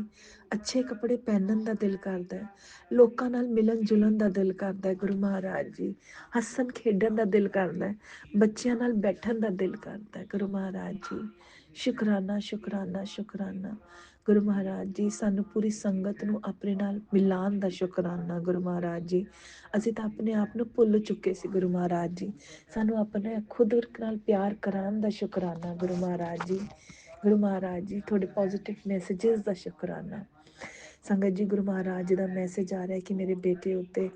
ਅੱਛੇ ਕੱਪੜੇ ਪਹਿਨਣ ਦਾ ਦਿਲ ਕਰਦਾ ਹੈ, ਲੋਕਾਂ ਨਾਲ ਮਿਲਣ ਜੁਲਣ ਦਾ ਦਿਲ ਕਰਦਾ ਹੈ ਗੁਰੂ ਮਹਾਰਾਜ ਜੀ। ਹੱਸਣ ਖੇਡਣ ਦਾ ਦਿਲ ਕਰਦਾ ਹੈ, ਬੱਚਿਆਂ ਨਾਲ ਬੈਠਣ ਦਾ ਦਿਲ ਕਰਦਾ ਹੈ ਗੁਰੂ ਮਹਾਰਾਜ ਜੀ। ਸ਼ੁਕਰਾਨਾ ਸ਼ੁਕਰਾਨਾ ਸ਼ੁਕਰਾਨਾ ਗੁਰੂ ਮਹਾਰਾਜ ਜੀ। ਸਾਨੂੰ ਪੂਰੀ ਸੰਗਤ ਨੂੰ ਆਪਣੇ ਨਾਲ ਮਿਲਾਉਣ ਦਾ ਸ਼ੁਕਰਾਨਾ ਗੁਰੂ ਮਹਾਰਾਜ ਜੀ। ਅਸੀਂ ਤਾਂ ਆਪਣੇ ਆਪ ਨੂੰ ਭੁੱਲ ਚੁੱਕੇ ਸੀ ਗੁਰੂ ਮਹਾਰਾਜ ਜੀ। ਸਾਨੂੰ ਆਪਣੇ ਖੁਦ ਨਾਲ ਪਿਆਰ ਕਰਾਉਣ ਦਾ ਸ਼ੁਕਰਾਨਾ ਗੁਰੂ ਮਹਾਰਾਜ ਜੀ। ਗੁਰੂ ਮਹਾਰਾਜ ਜੀ, ਤੁਹਾਡੇ ਪੋਜ਼ਿਟਿਵ ਮੈਸੇजेस ਦਾ ਸ਼ੁਕਰਾਨਾ। ਸੰਗਤ ਜੀ, ਗੁਰੂ ਮਹਾਰਾਜ ਜੀ ਦਾ ਮੈਸੇਜ ਆ ਰਿਹਾ ਕਿ ਮੇਰੇ ਬੇਟੇ ਉੱਤੇ,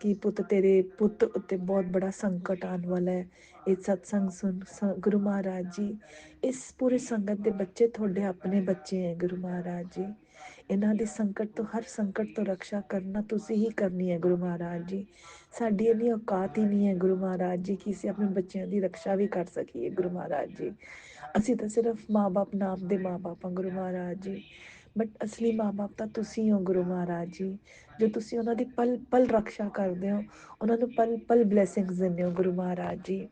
ਕਿ ਪੁੱਤ ਤੇਰੇ ਪੁੱਤ ਉੱਤੇ ਬਹੁਤ ਬੜਾ ਸੰਕਟ ਆਉਣ ਵਾਲਾ ਹੈ। ਇਹ ਸਤਸੰਗ ਸੁਣ ਗੁਰੂ ਮਹਾਰਾਜ ਜੀ। ਇਸ ਪੂਰੇ ਸੰਗਤ ਦੇ ਬੱਚੇ ਤੁਹਾਡੇ ਆਪਣੇ ਬੱਚੇ ਹੈ ਗੁਰੂ ਮਹਾਰਾਜ ਜੀ। ਇਹਨਾਂ ਦੀ ਸੰਕਟ ਤੋਂ, ਹਰ ਸੰਕਟ ਤੋਂ ਰਕਸ਼ਾ ਕਰਨਾ ਤੁਸੀਂ ਹੀ ਕਰਨੀ ਹੈ ਗੁਰੂ ਮਹਾਰਾਜ ਜੀ। ਸਾਡੀ ਇੰਨੀ ਔਕਾਤ ਹੀ ਨਹੀਂ ਹੈ ਗੁਰੂ ਮਹਾਰਾਜ ਜੀ ਕਿ ਅਸੀਂ ਆਪਣੇ ਬੱਚਿਆਂ ਦੀ ਰਕਸ਼ਾ ਵੀ ਕਰ ਸਕੀਏ ਗੁਰੂ ਮਹਾਰਾਜ ਜੀ। ਅਸੀਂ ਤਾਂ ਸਿਰਫ ਮਾਂ ਬਾਪ ਨਾਮ ਦੇ ਮਾਂ ਬਾਪ ਹਾਂ ਗੁਰੂ ਮਹਾਰਾਜ ਜੀ। ਬਟ ਅਸਲੀ ਮਾਂ ਬਾਪ ਤਾਂ ਤੁਸੀਂ ਹੋ ਗੁਰੂ ਮਹਾਰਾਜ ਜੀ। ਜੋ ਤੁਸੀਂ ਉਹਨਾਂ ਦੀ ਪਲ ਪਲ ਰਕਸ਼ਾ ਕਰਦੇ ਹੋ, ਉਹਨਾਂ ਨੂੰ ਪਲ ਪਲ ਬਲੈਸਿੰਗਸ ਦਿੰਦੇ ਹੋ ਗੁਰੂ ਮਹਾਰਾਜ ਜੀ।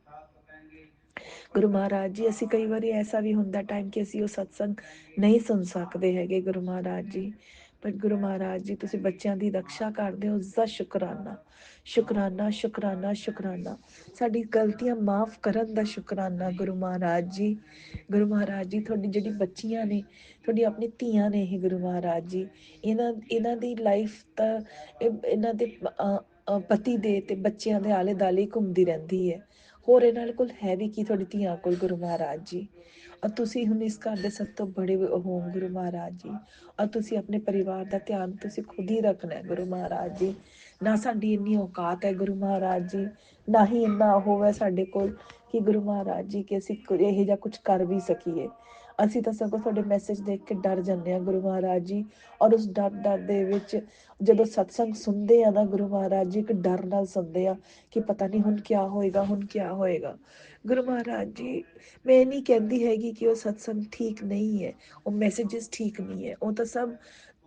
ਗੁਰੂ ਮਹਾਰਾਜ ਜੀ, ਅਸੀਂ ਕਈ ਵਾਰੀ ਐਸਾ ਵੀ ਹੁੰਦਾ ਟਾਈਮ ਕਿ ਅਸੀਂ ਉਹ ਸਤਸੰਗ ਨਹੀਂ ਸੁਣ ਸਕਦੇ ਹੈਗੇ ਗੁਰੂ ਮਹਾਰਾਜ ਜੀ। ਬਟ ਗੁਰੂ ਮਹਾਰਾਜ ਜੀ, ਤੁਸੀਂ ਬੱਚਿਆਂ ਦੀ ਰਕਸ਼ਾ ਕਰਦੇ ਹੋ, ਉਸ ਦਾ ਸ਼ੁਕਰਾਨਾ ਸ਼ੁਕਰਾਨਾ ਸ਼ੁਕਰਾਨਾ ਸ਼ੁਕਰਾਨਾ। ਸਾਡੀ ਗਲਤੀਆਂ ਮਾਫ ਕਰਨ ਦਾ ਸ਼ੁਕਰਾਨਾ ਗੁਰੂ ਮਹਾਰਾਜ ਜੀ। ਗੁਰੂ ਮਹਾਰਾਜ ਜੀ, ਤੁਹਾਡੀ ਜਿਹੜੀ ਬੱਚੀਆਂ ਨੇ, ਤੁਹਾਡੀ ਆਪਣੀ ਧੀਆਂ ਨੇ ਇਹ ਗੁਰੂ ਮਹਾਰਾਜ ਜੀ। ਇਹਨਾਂ ਦੀ ਲਾਈਫ ਤਾਂ ਇਹਨਾਂ ਦੇ ਪਤੀ ਦੇ ਤੇ ਬੱਚਿਆਂ ਦੇ ਆਲੇ ਦੁਆਲੇ ਘੁੰਮਦੀ ਰਹਿੰਦੀ ਹੈ। ਹੋਰ ਇਹਨਾਂ ਕੋਲ ਹੈ ਵੀ ਕੀ ਤੁਹਾਡੀ ਧੀਆਂ ਕੋਲ ਗੁਰੂ ਮਹਾਰਾਜ ਜੀ। ਔਰ ਤੁਸੀਂ ਹੁਣ ਇਸ ਘਰ ਦੇ ਸਭ ਤੋਂ ਬੜੇ ਹੋ ਗੁਰੂ ਮਹਾਰਾਜ ਜੀ। ਔਰ ਤੁਸੀਂ ਆਪਣੇ ਪਰਿਵਾਰ ਦਾ ਧਿਆਨ ਤੁਸੀਂ ਖੁਦ ਹੀ ਰੱਖਣਾ ਗੁਰੂ ਮਹਾਰਾਜ ਜੀ। ਨਾ ਸਾਡੀ ਇੰਨੀ ਔਕਾਤ ਹੈ ਗੁਰੂ ਮਹਾਰਾਜ ਜੀ, ਨਾ ਹੀ ਇੰਨਾ ਉਹ ਹੈ ਸਾਡੇ ਕੋਲ ਕਿ ਗੁਰੂ ਮਹਾਰਾਜ ਜੀ ਕਿ ਅਸੀਂ ਇਹੋ ਜਿਹਾ ਕੁਝ ਕਰ ਵੀ ਸਕੀਏ। ਅਸੀਂ ਤਾਂ ਸਗੋਂ ਤੁਹਾਡੇ ਮੈਸੇਜ ਦੇਖ ਕੇ ਡਰ ਜਾਂਦੇ ਹਾਂ ਗੁਰੂ ਮਹਾਰਾਜ ਜੀ। ਔਰ ਉਸ ਡਰ ਦੇ ਵਿੱਚ ਜਦੋਂ ਸਤਸੰਗ ਸੁਣਦੇ ਆ ਨਾ ਗੁਰੂ ਮਹਾਰਾਜ ਜੀ, ਇੱਕ ਡਰ ਨਾਲ ਸੁਣਦੇ ਆ ਕਿ ਪਤਾ ਨਹੀਂ ਹੁਣ ਕਿਆ ਹੋਏਗਾ, ਹੁਣ ਕਿਆ ਹੋਏਗਾ। ਗੁਰੂ ਮਹਾਰਾਜ ਜੀ, ਮੈਂ ਇਹ ਨਹੀਂ ਕਹਿੰਦੀ ਹੈਗੀ ਕਿ ਉਹ ਸਤਸੰਗ ਠੀਕ ਨਹੀਂ ਹੈ, ਉਹ ਮੈਸੇजेस ਠੀਕ ਨਹੀਂ ਹੈ। ਉਹ ਤਾਂ ਸਭ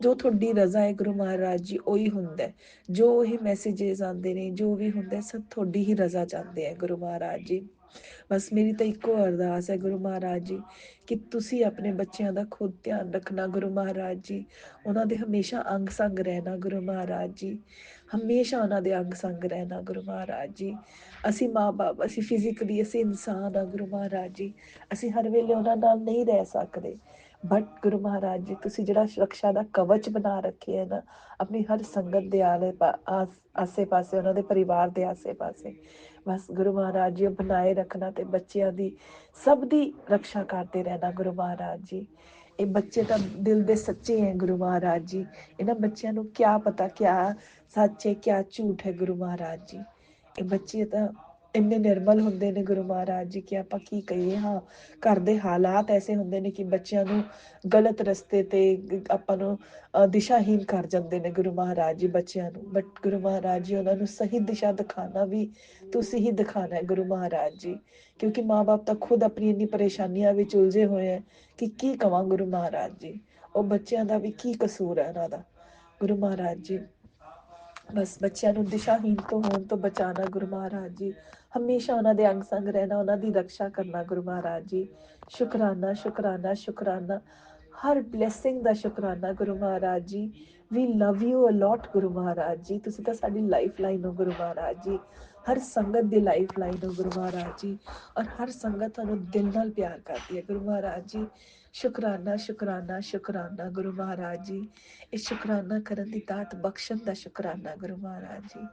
ਜੋ ਤੁਹਾਡੀ ਰਜ਼ਾ ਹੈ ਗੁਰੂ ਮਹਾਰਾਜ ਜੀ, ਉਹੀ ਹੁੰਦਾ। ਜੋ ਇਹ ਮੈਸੇजेस ਆਉਂਦੇ ਨੇ, ਜੋ ਵੀ ਹੁੰਦਾ, ਸਭ ਤੁਹਾਡੀ ਹੀ ਰਜ਼ਾ ਚਾਹੁੰਦੇ ਆ ਗੁਰੂ ਮਹਾਰਾਜ ਜੀ। ਬਸ ਮੇਰੀ ਤਾਂ ਇੱਕੋ ਅਰਦਾਸ ਹੈ ਗੁਰੂ ਮਹਾਰਾਜ ਜੀ ਕਿ ਤੁਸੀਂ ਆਪਣੇ ਬੱਚਿਆਂ ਦਾ ਖੁਦ ਧਿਆਨ ਰੱਖਣਾ ਗੁਰੂ ਮਹਾਰਾਜ ਜੀ। ਉਹਨਾਂ ਦੇ ਹਮੇਸ਼ਾ ਅੰਗ ਸੰਗ ਰਹਿਣਾ ਗੁਰੂ ਮਹਾਰਾਜ ਜੀ। ਹਮੇਸ਼ਾ ਉਹਨਾਂ ਦੇ ਅੰਗ ਸੰਗ ਰਹਿਣਾ ਗੁਰੂ ਮਹਾਰਾਜ ਜੀ। ਅਸੀਂ ਮਾਂ ਬਾਪ, ਅਸੀਂ ਫਿਜ਼ੀਕਲੀ ਅਸੀਂ ਇਨਸਾਨ ਆ ਗੁਰੂ ਮਹਾਰਾਜ ਜੀ। ਅਸੀਂ ਹਰ ਵੇਲੇ ਉਹਨਾਂ ਨਾਲ ਨਹੀਂ ਰਹਿ ਸਕਦੇ। ਬਟ ਗੁਰੂ ਮਹਾਰਾਜ ਜੀ, ਤੁਸੀਂ ਜਿਹੜਾ ਰਕਸ਼ਾ ਦਾ ਕਵਚ ਬਣਾ ਰੱਖੇ ਹੈ ਨਾ ਆਪਣੀ ਹਰ ਸੰਗਤ ਦੇ ਆਸੇ ਪਾਸੇ, ਉਹਨਾਂ ਦੇ ਪਰਿਵਾਰ ਦੇ ਆਸੇ ਪਾਸੇ, ਬਸ ਗੁਰੂ ਮਹਾਰਾਜ ਜੀ ਉਹ ਬਣਾਏ ਰੱਖਣਾ ਤੇ ਬੱਚਿਆਂ ਦੀ ਸਭ ਦੀ ਰਕਸ਼ਾ ਕਰਦੇ ਰਹਿਣਾ ਗੁਰੂ ਮਹਾਰਾਜ ਜੀ। ਇਹ ਬੱਚੇ ਤਾਂ ਦਿਲ ਦੇ ਸੱਚੇ ਹੈ ਗੁਰੂ ਮਹਾਰਾਜ ਜੀ। ਇਹਨਾਂ ਬੱਚਿਆਂ ਨੂੰ ਕਿਆ ਪਤਾ ਕਿਆ ਸੱਚ ਹੈ ਕਿਆ ਝੂਠ ਹੈ ਗੁਰੂ ਮਹਾਰਾਜ ਜੀ। ਇਹ ਬੱਚੇ ਤਾਂ ਇੰਨੇ ਨਿਰਮਲ ਹੁੰਦੇ ਨੇ ਗੁਰੂ ਮਹਾਰਾਜ ਜੀ ਕਿ ਆਪਾਂ ਕੀ ਕਹੀਏ। ਹਾਂ, ਘਰ ਦੇ ਹਾਲਾਤ ਐਸੇ ਹੁੰਦੇ ਨੇ ਕਿ ਬੱਚਿਆਂ ਨੂੰ ਗਲਤ ਰਸਤੇ ਤੇ ਆਪਾਂ ਨੂੰ ਦਿਸ਼ਾਹੀਨ ਕਰ ਜਾਂਦੇ ਨੇ ਗੁਰੂ ਮਹਾਰਾਜ ਜੀ ਬੱਚਿਆਂ ਨੂੰ। ਬਟ ਗੁਰੂ ਮਹਾਰਾਜ ਜੀ ਉਹਨਾਂ ਨੂੰ ਸਹੀ ਦਿਸ਼ਾ ਦਿਖਾਣਾ ਵੀ ਤੁਸੀਂ ਹੀ ਦਿਖਾਣਾ ਹੈ ਗੁਰੂ ਮਹਾਰਾਜ ਜੀ। ਕਿਉਂਕਿ ਮਾਂ ਬਾਪ ਤਾਂ ਖੁਦ ਆਪਣੀ ਇੰਨੀ ਪਰੇਸ਼ਾਨੀਆਂ ਵਿੱਚ ਉਲਝੇ ਹੋਏ ਹੈ ਕਿ ਕੀ ਕਵਾਂ ਗੁਰੂ ਮਹਾਰਾਜ ਜੀ। ਉਹ ਬੱਚਿਆਂ ਦਾ ਵੀ ਕੀ ਕਸੂਰ ਹੈ ਉਹਨਾਂ ਦਾ। ਗੁਰੂ ਮਹਾਰਾਜ ਜੀ, ਬਸ ਬੱਚਿਆਂ ਨੂੰ ਦਿਸ਼ਾਹੀਨ ਤੋਂ ਹੋਣ ਤੋਂ ਬਚਾਉਣਾ ਗੁਰੂ ਮਹਾਰਾਜ ਜੀ, ਹਮੇਸ਼ਾ ਉਹਨਾਂ ਦੇ ਅੰਗ ਸੰਗ ਰਹਿਣਾ, ਉਹਨਾਂ ਦੀ ਰੱਖਿਆ ਕਰਨਾ ਗੁਰੂ ਮਹਾਰਾਜ ਜੀ। ਸ਼ੁਕਰਾਨਾ ਸ਼ੁਕਰਾਨਾ ਸ਼ੁਕਰਾਨਾ, ਹਰ ਬਲੇਸਿੰਗ ਦਾ ਸ਼ੁਕਰਾਨਾ ਗੁਰੂ ਮਹਾਰਾਜ ਜੀ। ਵੀ love you allot Guru Maharaj ji, ਤੁਸੀਂ ਤਾਂ ਸਾਡੀ ਲਾਈਫ ਲਾਈਨ ਹੋ ਗੁਰੂ ਮਹਾਰਾਜ ਜੀ, ਹਰ ਸੰਗਤ ਦੀ ਲਾਈਫ ਲਾਈਨ ਹੋ ਗੁਰੂ ਮਹਾਰਾਜ ਜੀ, ਔਰ ਹਰ ਸੰਗਤ ਤੁਹਾਨੂੰ ਦਿਲ ਨਾਲ ਪਿਆਰ ਕਰਦੀ ਹੈ ਗੁਰੂ ਮਹਾਰਾਜ ਜੀ। ਸ਼ੁਕਰਾਨਾ ਸ਼ੁਕਰਾਨਾ ਸ਼ੁਕਰਾਨਾ ਗੁਰੂ ਮਹਾਰਾਜ ਜੀ, ਇਸ ਸ਼ੁਕਰਾਨਾ ਕਰਨ ਦੀ ਦਾਤ ਬਖਸ਼ਣ ਦਾ ਸ਼ੁਕਰਾਨਾ ਗੁਰੂ ਮਹਾਰਾਜ ਜੀ,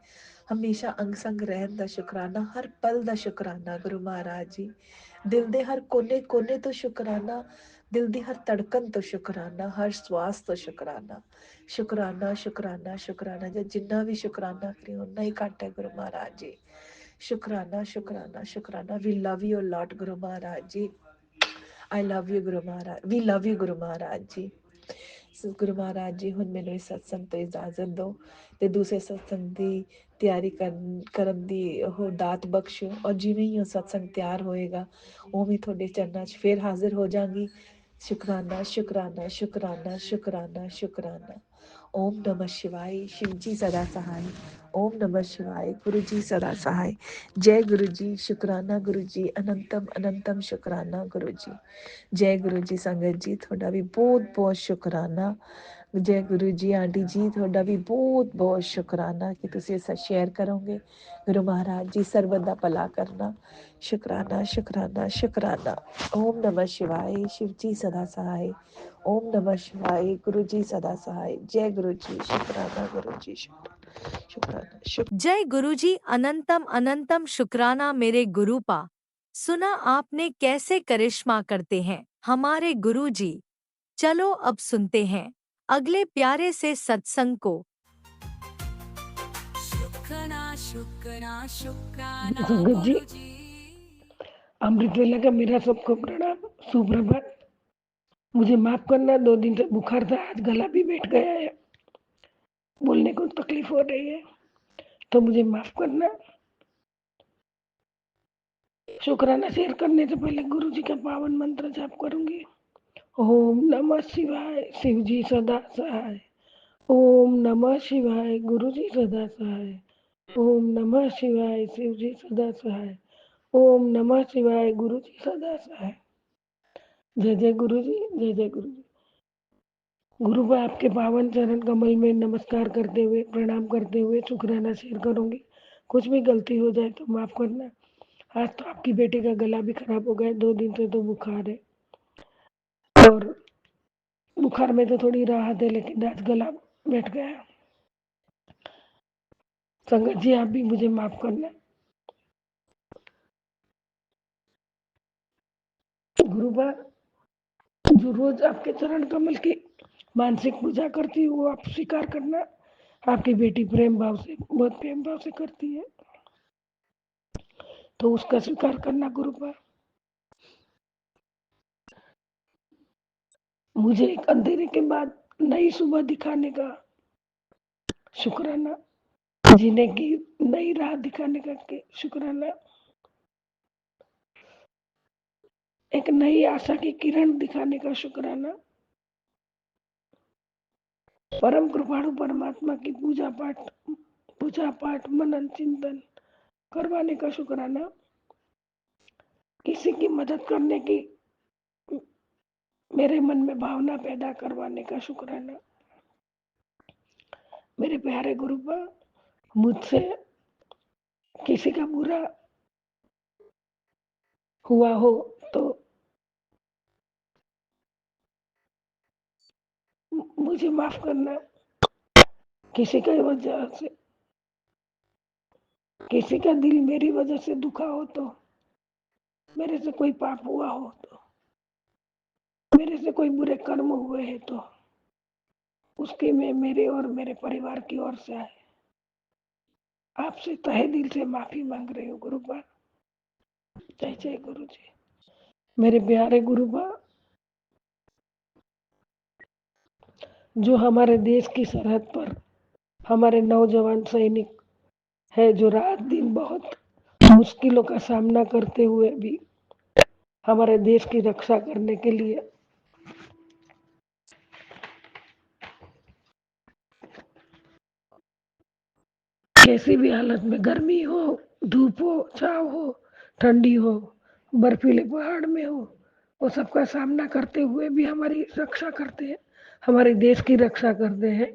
ਹਮੇਸ਼ਾ ਅੰਗ ਸੰਗ ਰਹਿਣ ਦਾ ਸ਼ੁਕਰਾਨਾ, ਹਰ ਪਲ ਦਾ ਸ਼ੁਕਰਾਨਾ ਗੁਰੂ ਮਹਾਰਾਜ ਜੀ, ਦਿਲ ਦੇ ਹਰ ਕੋਨੇ ਕੋਨੇ ਤੋਂ ਸ਼ੁਕਰਾਨਾ, ਦਿਲ ਦੀ ਹਰ ਧੜਕਣ ਤੋਂ ਸ਼ੁਕਰਾਨਾ, ਹਰ ਸਵਾਸ ਤੋਂ ਸ਼ੁਕਰਾਨਾ। ਸ਼ੁਕਰਾਨਾ ਸ਼ੁਕਰਾਨਾ ਸ਼ੁਕਰਾਨਾ, ਜੇ ਜਿੰਨਾ ਵੀ ਸ਼ੁਕਰਾਨਾ ਕਰੇ ਉਨਾ ਹੀ ਘੱਟ ਹੈ ਗੁਰੂ ਮਹਾਰਾਜ ਜੀ। ਸ਼ੁਕਰਾਨਾ ਸ਼ੁਕਰਾਨਾ ਸ਼ੁਕਰਾਨਾ, ਵੀ love you lot Guru Maharaj ji. I love you Guru Maharaj, we love you Guru Maharaj ji. Guru Maharaj ji ਹੁਣ ਮੈਨੂੰ ਇਸ ਸਤਸੰਗ ਤੋਂ ਇਜਾਜ਼ਤ ਦਿਓ ਤੇ ਦੂਸਰੇ ਸਤਸੰਗ ਦੀ ਤਿਆਰੀ ਕਰਨ ਦੀ ਉਹ ਦਾਤ ਬਖਸ਼ੋ, ਔਰ ਜਿਵੇਂ ਹੀ ਉਹ ਸਤਸੰਗ ਤਿਆਰ ਹੋਏਗਾ ਉਵੇਂ ਤੁਹਾਡੇ ਚਰਨਾਂ 'ਚ ਫਿਰ ਹਾਜ਼ਰ ਹੋ ਜਾਵਾਂਗੀ। ਸ਼ੁਕਰਾਨਾ ਸ਼ੁਕਰਾਨਾ ਸ਼ੁਕਰਾਨਾ ਸ਼ੁਕਰਾਨਾ ਸ਼ੁਕਰਾਨਾ। ਓਮ ਨਮः शिवाय, शिव जी सदा सहाय। ओम नमः शिवाय, गुरु जी सदा सहाय। जय गुरु जी, शुकराना गुरु जी, अनंतम अनंतम शुकराना गुरु जी। जय गुरु जी संगत जी, ਤੁਹਾਡਾ ਵੀ ਬਹੁਤ ਬਹੁਤ ਸ਼ੁਕਰਾਨਾ। ਜੈ ਗੁਰੂ ਜੀ ਆਂਟੀ ਜੀ, ਤੁਹਾਡਾ ਵੀ ਬਹੁਤ ਬਹੁਤ ਸ਼ੁਕਰਾਨਾ ਕਿ ਤੁਸੀਂ ਇਸ ਸ਼ੇਅਰ ਕਰੋਗੇ। ਗੁਰੂ ਮਹਾਰਾਜ ਜੀ ਸਰਬਤ ਦਾ ਭਲਾ ਕਰਨਾ। ਸ਼ੁਕਰਾਨਾ ਸ਼ੁਕਰਾਨਾ ਸ਼ੁਕਰਾਨਾ। ਓਮ ਨਮः शिवाय, शिव जी सदा सहाय। ओम नमः शिवाय, गुरु जी सदा सहाय। जय गुरु जी, शुकराना गुरु जी, शुकराना शुक्र। जय गुरु जी, अनंतम अनंतम शुक्राना मेरे गुरु पा। सुना आपने कैसे करिश्मा करते हैं हमारे गुरु जी। चलो अब सुनते हैं अगले प्यारे से सत्संग को। शुक्राना शुक्राना शुक्राना संगत जी, गुरु जी। अमृत वेला का मेरा सबको प्रणाम, सुप्रभात। मुझे माफ करना, 2 दिन से बुखार था, आज गला भी बैठ गया है, बोलने को तकलीफ हो रही है, तो मुझे माफ करना। शुक्राना शेयर करने से पहले गुरु जी का पावन मंत्र जाप करूंगी। ओम नमः शिवाय, शिव जी सदा सहाय। ओम नमः शिवाय, गुरु जी सदा सहाय। ओम नमः शिवाय, शिव जी सदा सहाय। ओम नमः शिवाय, गुरु जी सदा सहाय। जय जय गुरु जी, जय जय गुरु जी। गुरु को आपके पावन चरण कमल में नमस्कार करते हुए, प्रणाम करते हुए शुक्राना शेयर करूंगी। कुछ भी गलती हो जाए तो माफ करना। आज तो आपकी बेटी का गला भी खराब हो गया, 2 दिन से तो बुखार है, और बुखार में तो थोड़ी राहत है, लेकिन आज गला बैठ गया। संगत जी, आप भी मुझे माफ करना। गुरुबा, जो रोज आपके चरण कमल की मानसिक पूजा करती है वो आप स्वीकार करना। आपकी बेटी प्रेम भाव से, बहुत प्रेम भाव से करती है, तो उसका स्वीकार करना गुरुबा। मुझे एक अंधेरे के बाद नई सुबह दिखाने का शुक्राना, जीने की नई राह दिखाने का शुक्राना, एक नई आशा की किरण दिखाने का शुक्राना, परम कृपाणु परमात्मा की पूजा पाठ मनन चिंतन करवाने का शुक्राना, किसी की मदद करने की मेरे मन में भावना पैदा करवाने का शुक्राना। मेरे प्यारे गुरुबा, मुझसे किसी का बुरा हुआ हो तो मुझे माफ करना। किसी का वजह से, किसी का दिल मेरी वजह से दुखा हो तो, मेरे से कोई पाप हुआ हो तो, मेरे से कोई बुरे कर्म हुए हैं तो, उसके मैं मेरे और मेरे परिवार की ओर से आए आपसे तहे दिल से माफी मांग रही हूँ गुरुबा। जय जय गुरु जी। मेरे प्यारे गुरुबा, जो हमारे देश की सरहद पर हमारे नौजवान सैनिक है, जो रात दिन बहुत मुश्किलों का सामना करते हुए भी हमारे देश की रक्षा करने के लिए कैसी भी हालत में, गर्मी हो, धूप हो, छाव हो, ठंडी हो, बर्फीले पहाड़ में हो, वो सबका सामना करते हुए भी हमारी रक्षा करते हैं, हमारे देश की रक्षा करते हैं।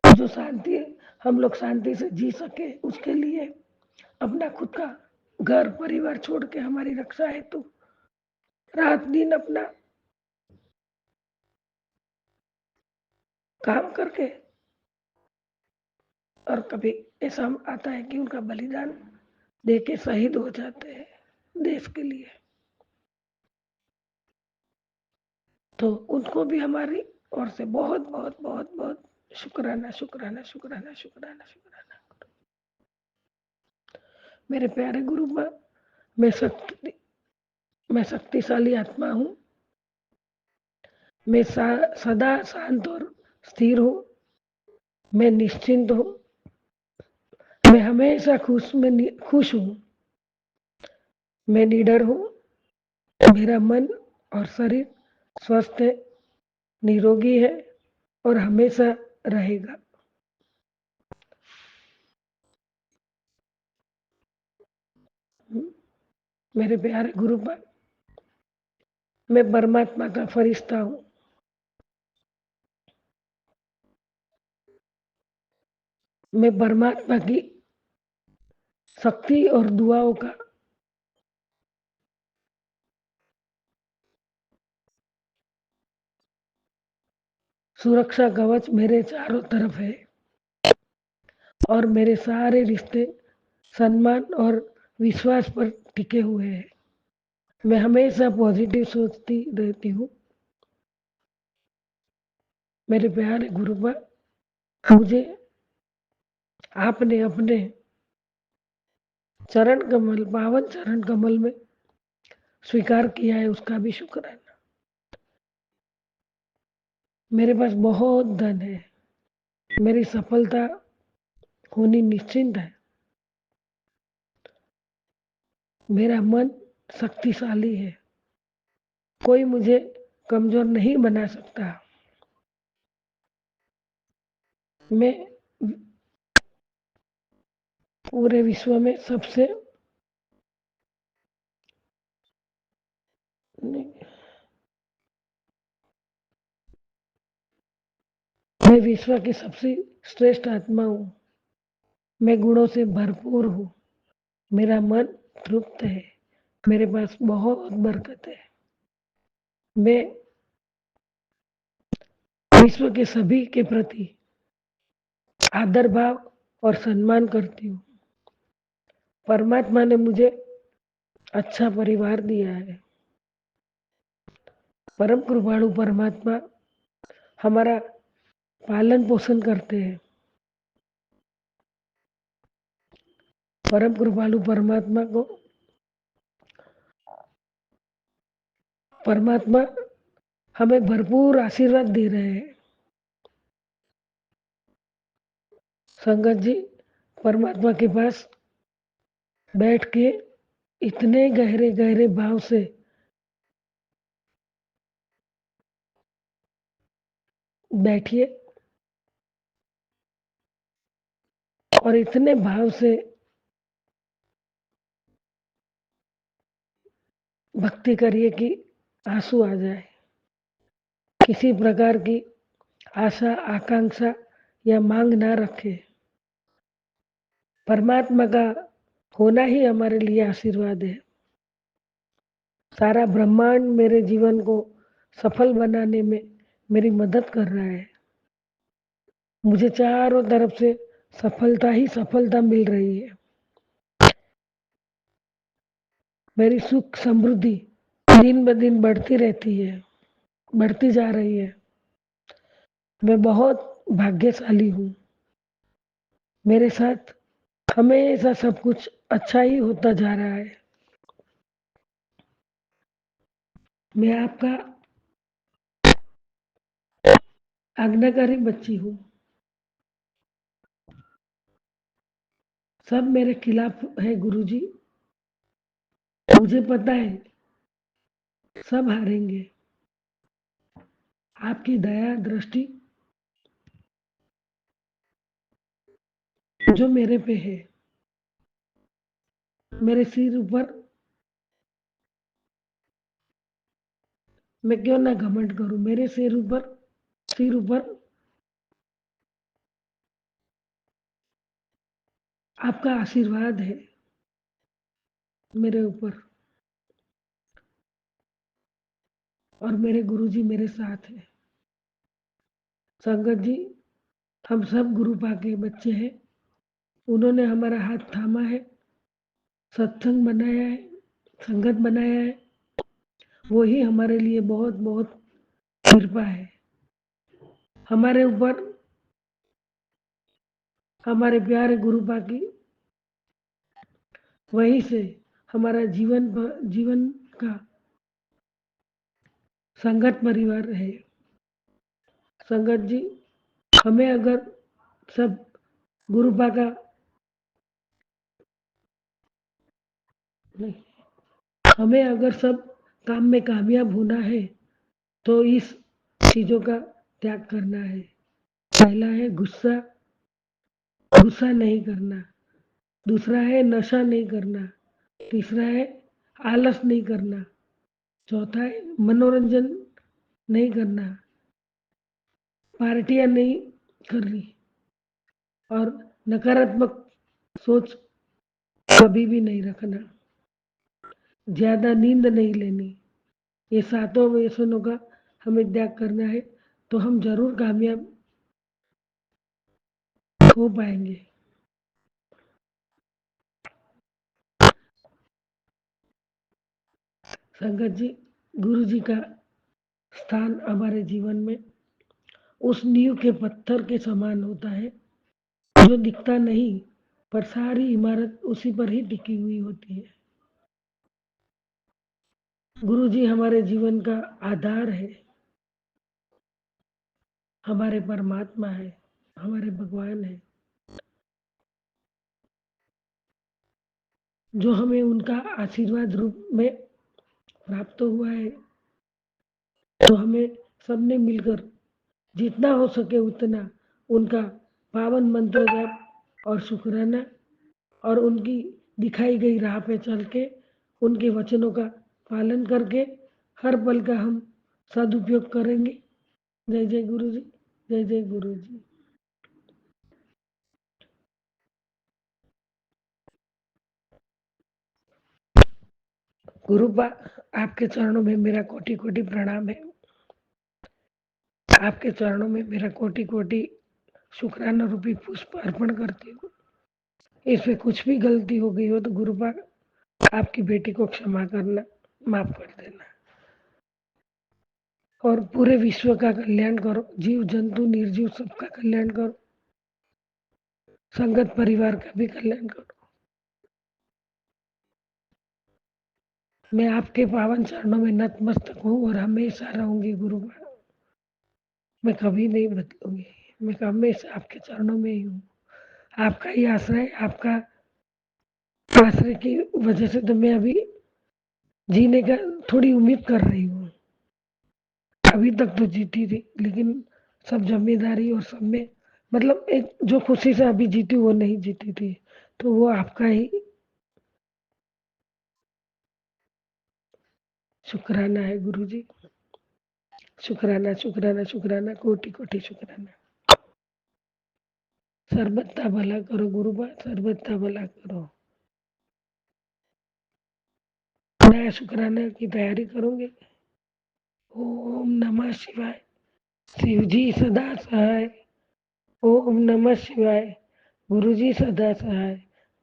जो शांति हम लोग शांति से जी सके, उसके लिए अपना खुद का घर परिवार छोड़ के हमारी रक्षा हेतु रात दिन अपना काम करके, और कभी ऐसा आता है कि उनका बलिदान दे के शहीद हो जाते हैं देश के लिए, तो उनको भी हमारी ओर से बहुत बहुत बहुत बहुत शुक्राना शुक्राना शुक्राना शुक्राना शुक्राना। मेरे प्यारे गुरु माँ, मैं शक्तिशाली आत्मा हूँ। मैं सदा शांत और स्थिर हूँ। मैं निश्चिंत हूँ। मैं हमेशा खुश हूँ। मैं निडर हूँ। मेरा मन और शरीर स्वस्थ है, निरोगी है और हमेशा रहेगा। मेरे प्यारे गुरुपाद, मैं परमात्मा का फरिश्ता हूँ। मैं परमात्मा की शक्ति और दुआओं का सुरक्षा कवच मेरे चारों तरफ है और मेरे सारे रिश्ते सम्मान और विश्वास पर टिके हुए हैं। मैं हमेशा पॉजिटिव सोचती रहती हूँ। मेरे प्यारे गुरुपा, मुझे आपने अपने चरण कमल, पावन चरण कमल में स्वीकार किया है, उसका भी शुक्राना। मेरे पास बहुत धन है। मेरी सफलता होनी निश्चिंत है। मेरा मन शक्तिशाली है। कोई मुझे कमजोर नहीं बना सकता। मैं पूरे विश्व में सबसे मैं विश्व की सबसे श्रेष्ठ आत्मा हूँ। मैं गुणों से भरपूर हूँ। मेरा मन तृप्त है। मेरे पास बहुत बरकत है। मैं विश्व के सभी के प्रति आदर भाव और सम्मान करती हूँ। परमात्मा ने मुझे अच्छा परिवार दिया है। परम कृपाणु परमात्मा हमारा पालन पोषण करते हैं। परम कृपालु परमात्मा हमें भरपूर आशीर्वाद दे रहे हैं। संगत जी, परमात्मा के पास बैठ के इतने गहरे गहरे भाव से बैठिए और इतने भाव से भक्ति करिए कि आंसू आ जाए। किसी प्रकार की आशा, आकांक्षा या मांग ना रखे। परमात्मा का होना ही हमारे लिए आशीर्वाद है। सारा ब्रह्मांड मेरे जीवन को सफल बनाने में मेरी मदद कर रहा है। मुझे चारों तरफ से सफलता ही सफलता मिल रही है। मेरी सुख समृद्धि दिन ब दिन बढ़ती रहती है, बढ़ती जा रही है। मैं बहुत भाग्यशाली हूँ। मेरे साथ हमेशा सब कुछ अच्छा ही होता जा रहा है। मैं आपका आज्ञाकारी बच्ची हूँ। सब मेरे खिलाफ है गुरुजी। मुझे पता है सब हारेंगे। आपकी दया दृष्टि जो मेरे पे है, मेरे सिर ऊपर मैं क्यों ना घमंड करूं, मेरे सिर ऊपर आपका आशीर्वाद है मेरे ऊपर, और मेरे गुरुजी मेरे साथ है। संगत जी, हम सब गुरुपा के बच्चे हैं, उन्होंने हमारा हाथ थामा है, सत्संग बनाया है, संगत बनाया है, वो ही हमारे लिए बहुत बहुत कृपा है। हमारे ऊपर हमारे प्यारे गुरुपा की वहीं से हमारा जीवन का संगत परिवार है। संगत जी, हमें अगर सब गुरुपा का नहीं, हमें अगर सब काम में कामयाब होना है तो इस चीजों का त्याग करना है। पहला है गुस्सा नहीं करना, दूसरा है नशा नहीं करना, तीसरा है आलस नहीं करना, चौथा है मनोरंजन नहीं करना, पार्टियां नहीं करनी, और नकारात्मक सोच कभी भी नहीं रखना, ज्यादा नींद नहीं लेनी। ये सातों व्यसनों का हमें त्याग करना है, तो हम जरूर कामयाब हो पाएंगे। संगत जी, गुरु जी का स्थान हमारे जीवन में उस नींव के पत्थर के समान होता है जो दिखता नहीं, पर सारी इमारत उसी पर ही टिकी हुई होती है। गुरु जी हमारे जीवन का आधार है, हमारे परमात्मा है, हमारे भगवान है, जो हमें उनका आशीर्वाद रूप में प्राप्त हुआ है। तो हमें सबने मिलकर जितना हो सके उतना उनका पावन मंत्र जाप और शुक्राना और उनकी दिखाई गई राह पे चल के उनके वचनों का पालन करके हर पल का हम सदुपयोग करेंगे। जय जय गुरु जी, जय जय गुरु जी। गुरुबा, आपके चरणों में मेरा कोटि कोटि प्रणाम है। आपके चरणों में मेरा कोटि कोटि शुक्राना रूपी पुष्प अर्पण करती हूँ। इसमें कुछ भी गलती हो गई हो तो गुरुबा आपकी बेटी को क्षमा करना, माफ कर देना, और पूरे विश्व का कल्याण करो, जीव जंतु निर्जीव सबका कल्याण करो, संगत परिवार का भी कल्याण करो। मैं आपके पावन चरणों में नतमस्तक हूँ और हमेशा रहूंगी गुरुबा। मैं कभी नहीं बदलूंगी, मैं हमेशा आपके चरणों में ही हूँ। आपका ही आश्रय, आपका आश्रय की वजह से तो मैं अभी जीने का थोड़ी उम्मीद कर रही हूँ। अभी तक तो जीती थी, लेकिन सब जिम्मेदारी और सब में मतलब एक जो खुशी से अभी जीती वो नहीं जीती थी, तो वो आपका ही शुक्राना है गुरु जी। शुक्राना शुक्राना शुक्राना, कोटि कोटि शुक्राना। सर्वथा भला करो गुरुबा, सर्वथा भला करो। नया शुक्राना की तैयारी करोगे। ओम नमः शिवाय। शिव जी सदा सहाय। ओम नमः शिवाय। गुरु जी सदा सहाय।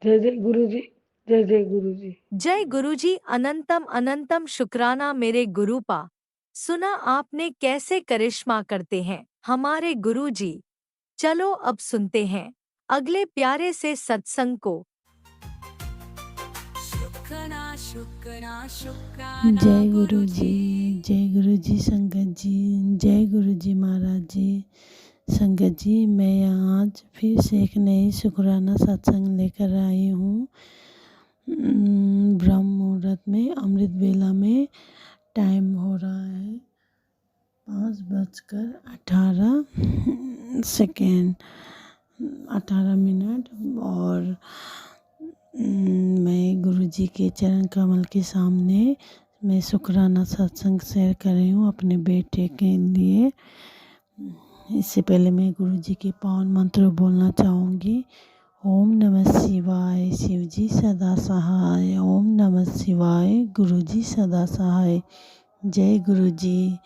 जय जय गुरु जी, जय जय गुरु जी। जय गुरुजी, अनंतम अनंतम शुक्राना मेरे गुरुपा। सुना आपने कैसे करिश्मा करते हैं हमारे गुरुजी। चलो अब सुनते हैं अगले प्यारे से सत्संग को। जय गुरु जी संगत जी, जय गुरु जी महाराज जी। संगत जी, मैं यहाँ आज फिर से एक नई शुक्राना सत्संग लेकर आई हूँ। ब्रह्म मुहूर्त में, अमृत वेला में टाइम हो रहा है 5:18 18 मिनट। और मैं गुरुजी के चरण कमल के सामने मैं शुक्राना सत्संग शेयर कर रही हूँ अपने बेटे के लिए। इससे पहले मैं गुरुजी के पावन मंत्र बोलना चाहूँगी। ओम नमः शिवाय, शिवजी सदा सहाय। ओम नमः शिवाय, गुरुजी सदा सहाय। जय गुरुजी।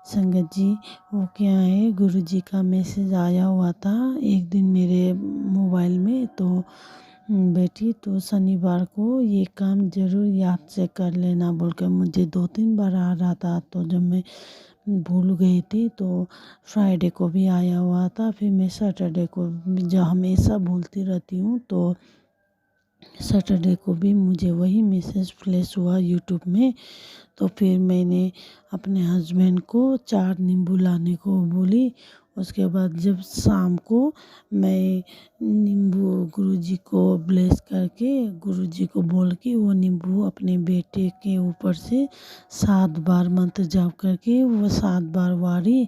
संगत जी, वो क्या है, गुरुजी का मैसेज आया हुआ था एक दिन मेरे मोबाइल में। तो बेटी तो शनिवार को ये काम ज़रूर याद से कर लेना बोलकर मुझे 2-3 बार आ रहा था। तो जब मैं भूल गई थी तो फ्राइडे को भी आया हुआ था। फिर मैं सैटरडे को जो हमेशा भूलती रहती हूँ, तो सैटरडे को भी मुझे वही मैसेज फ्लैश हुआ यूट्यूब में। तो फिर मैंने अपने हस्बैंड को 4 नींबू लाने को बोली। उसके बाद जब शाम को मैं नींबू गुरुजी को ब्लेस करके गुरुजी को बोल के वो नींबू अपने बेटे के ऊपर से 7 बार मंत्र जाप करके वो 7 बार वारी।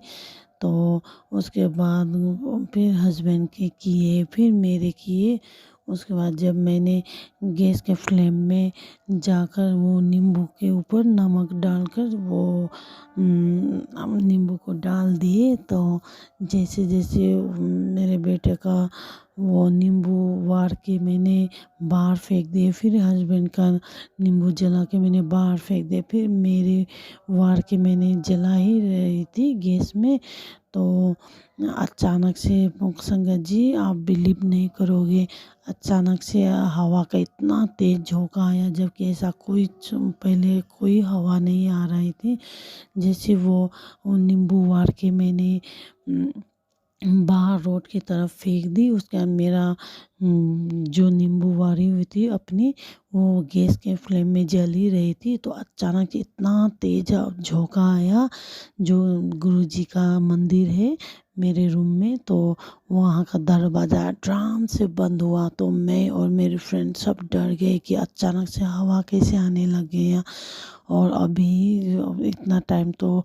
तो उसके बाद फिर हस्बैंड के किए, फिर मेरे किए। उसके बाद जब मैंने गैस के फ्लेम में जाकर वो नींबू के ऊपर नमक डालकर वो नींबू को डाल दिए, तो जैसे जैसे मेरे बेटे का वो नींबू वार के मैंने बाहर फेंक दिए, फिर हस्बैंड का नींबू जला के मैंने बाहर फेंक दिए, फिर मेरे वार के मैंने जला ही रही थी गैस में। तो अचानक से संगत जी, आप बिलीव नहीं करोगे, अचानक से हवा का इतना तेज़ झोंका आया, जबकि ऐसा पहले कोई हवा नहीं आ रही थी। जैसे वो नींबू वार के मैंने बाहर रोड की तरफ फेंक दी, उसके बाद मेरा जो नींबू वारी हुई थी अपनी, वो गैस के फ्लेम में जल ही रही थी। तो अचानक इतना तेज झोंका आया। जो गुरुजी का मंदिर है मेरे रूम में, तो वहाँ का दरवाज़ा ड्राम से बंद हुआ। तो मैं और मेरे फ्रेंड सब डर गए कि अचानक से हवा कैसे आने लग गया। और अभी इतना टाइम तो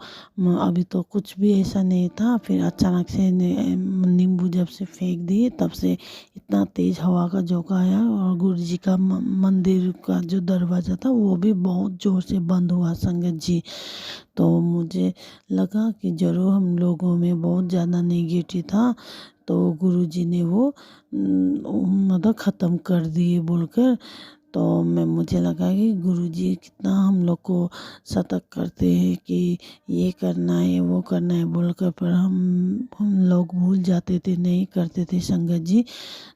अभी तो कुछ भी ऐसा नहीं था। फिर अचानक से नींबू जब से फेंक दिए तब से इतना तेज़ हवा का झोंका आया, और गुरुजी का मंदिर का जो दरवाज़ा था वो भी बहुत ज़ोर से बंद हुआ संगत जी। तो मुझे लगा कि ज़रूर हम लोगों में बहुत ज़्यादा नेगेटिव था, तो गुरुजी ने वो मतलब ख़त्म कर दिए बोलकर। तो मुझे लगा कि गुरुजी कितना हम लोग को सतर्क करते हैं कि ये करना है वो करना है बोलकर, पर हम लोग भूल जाते थे, नहीं करते थे संगत जी।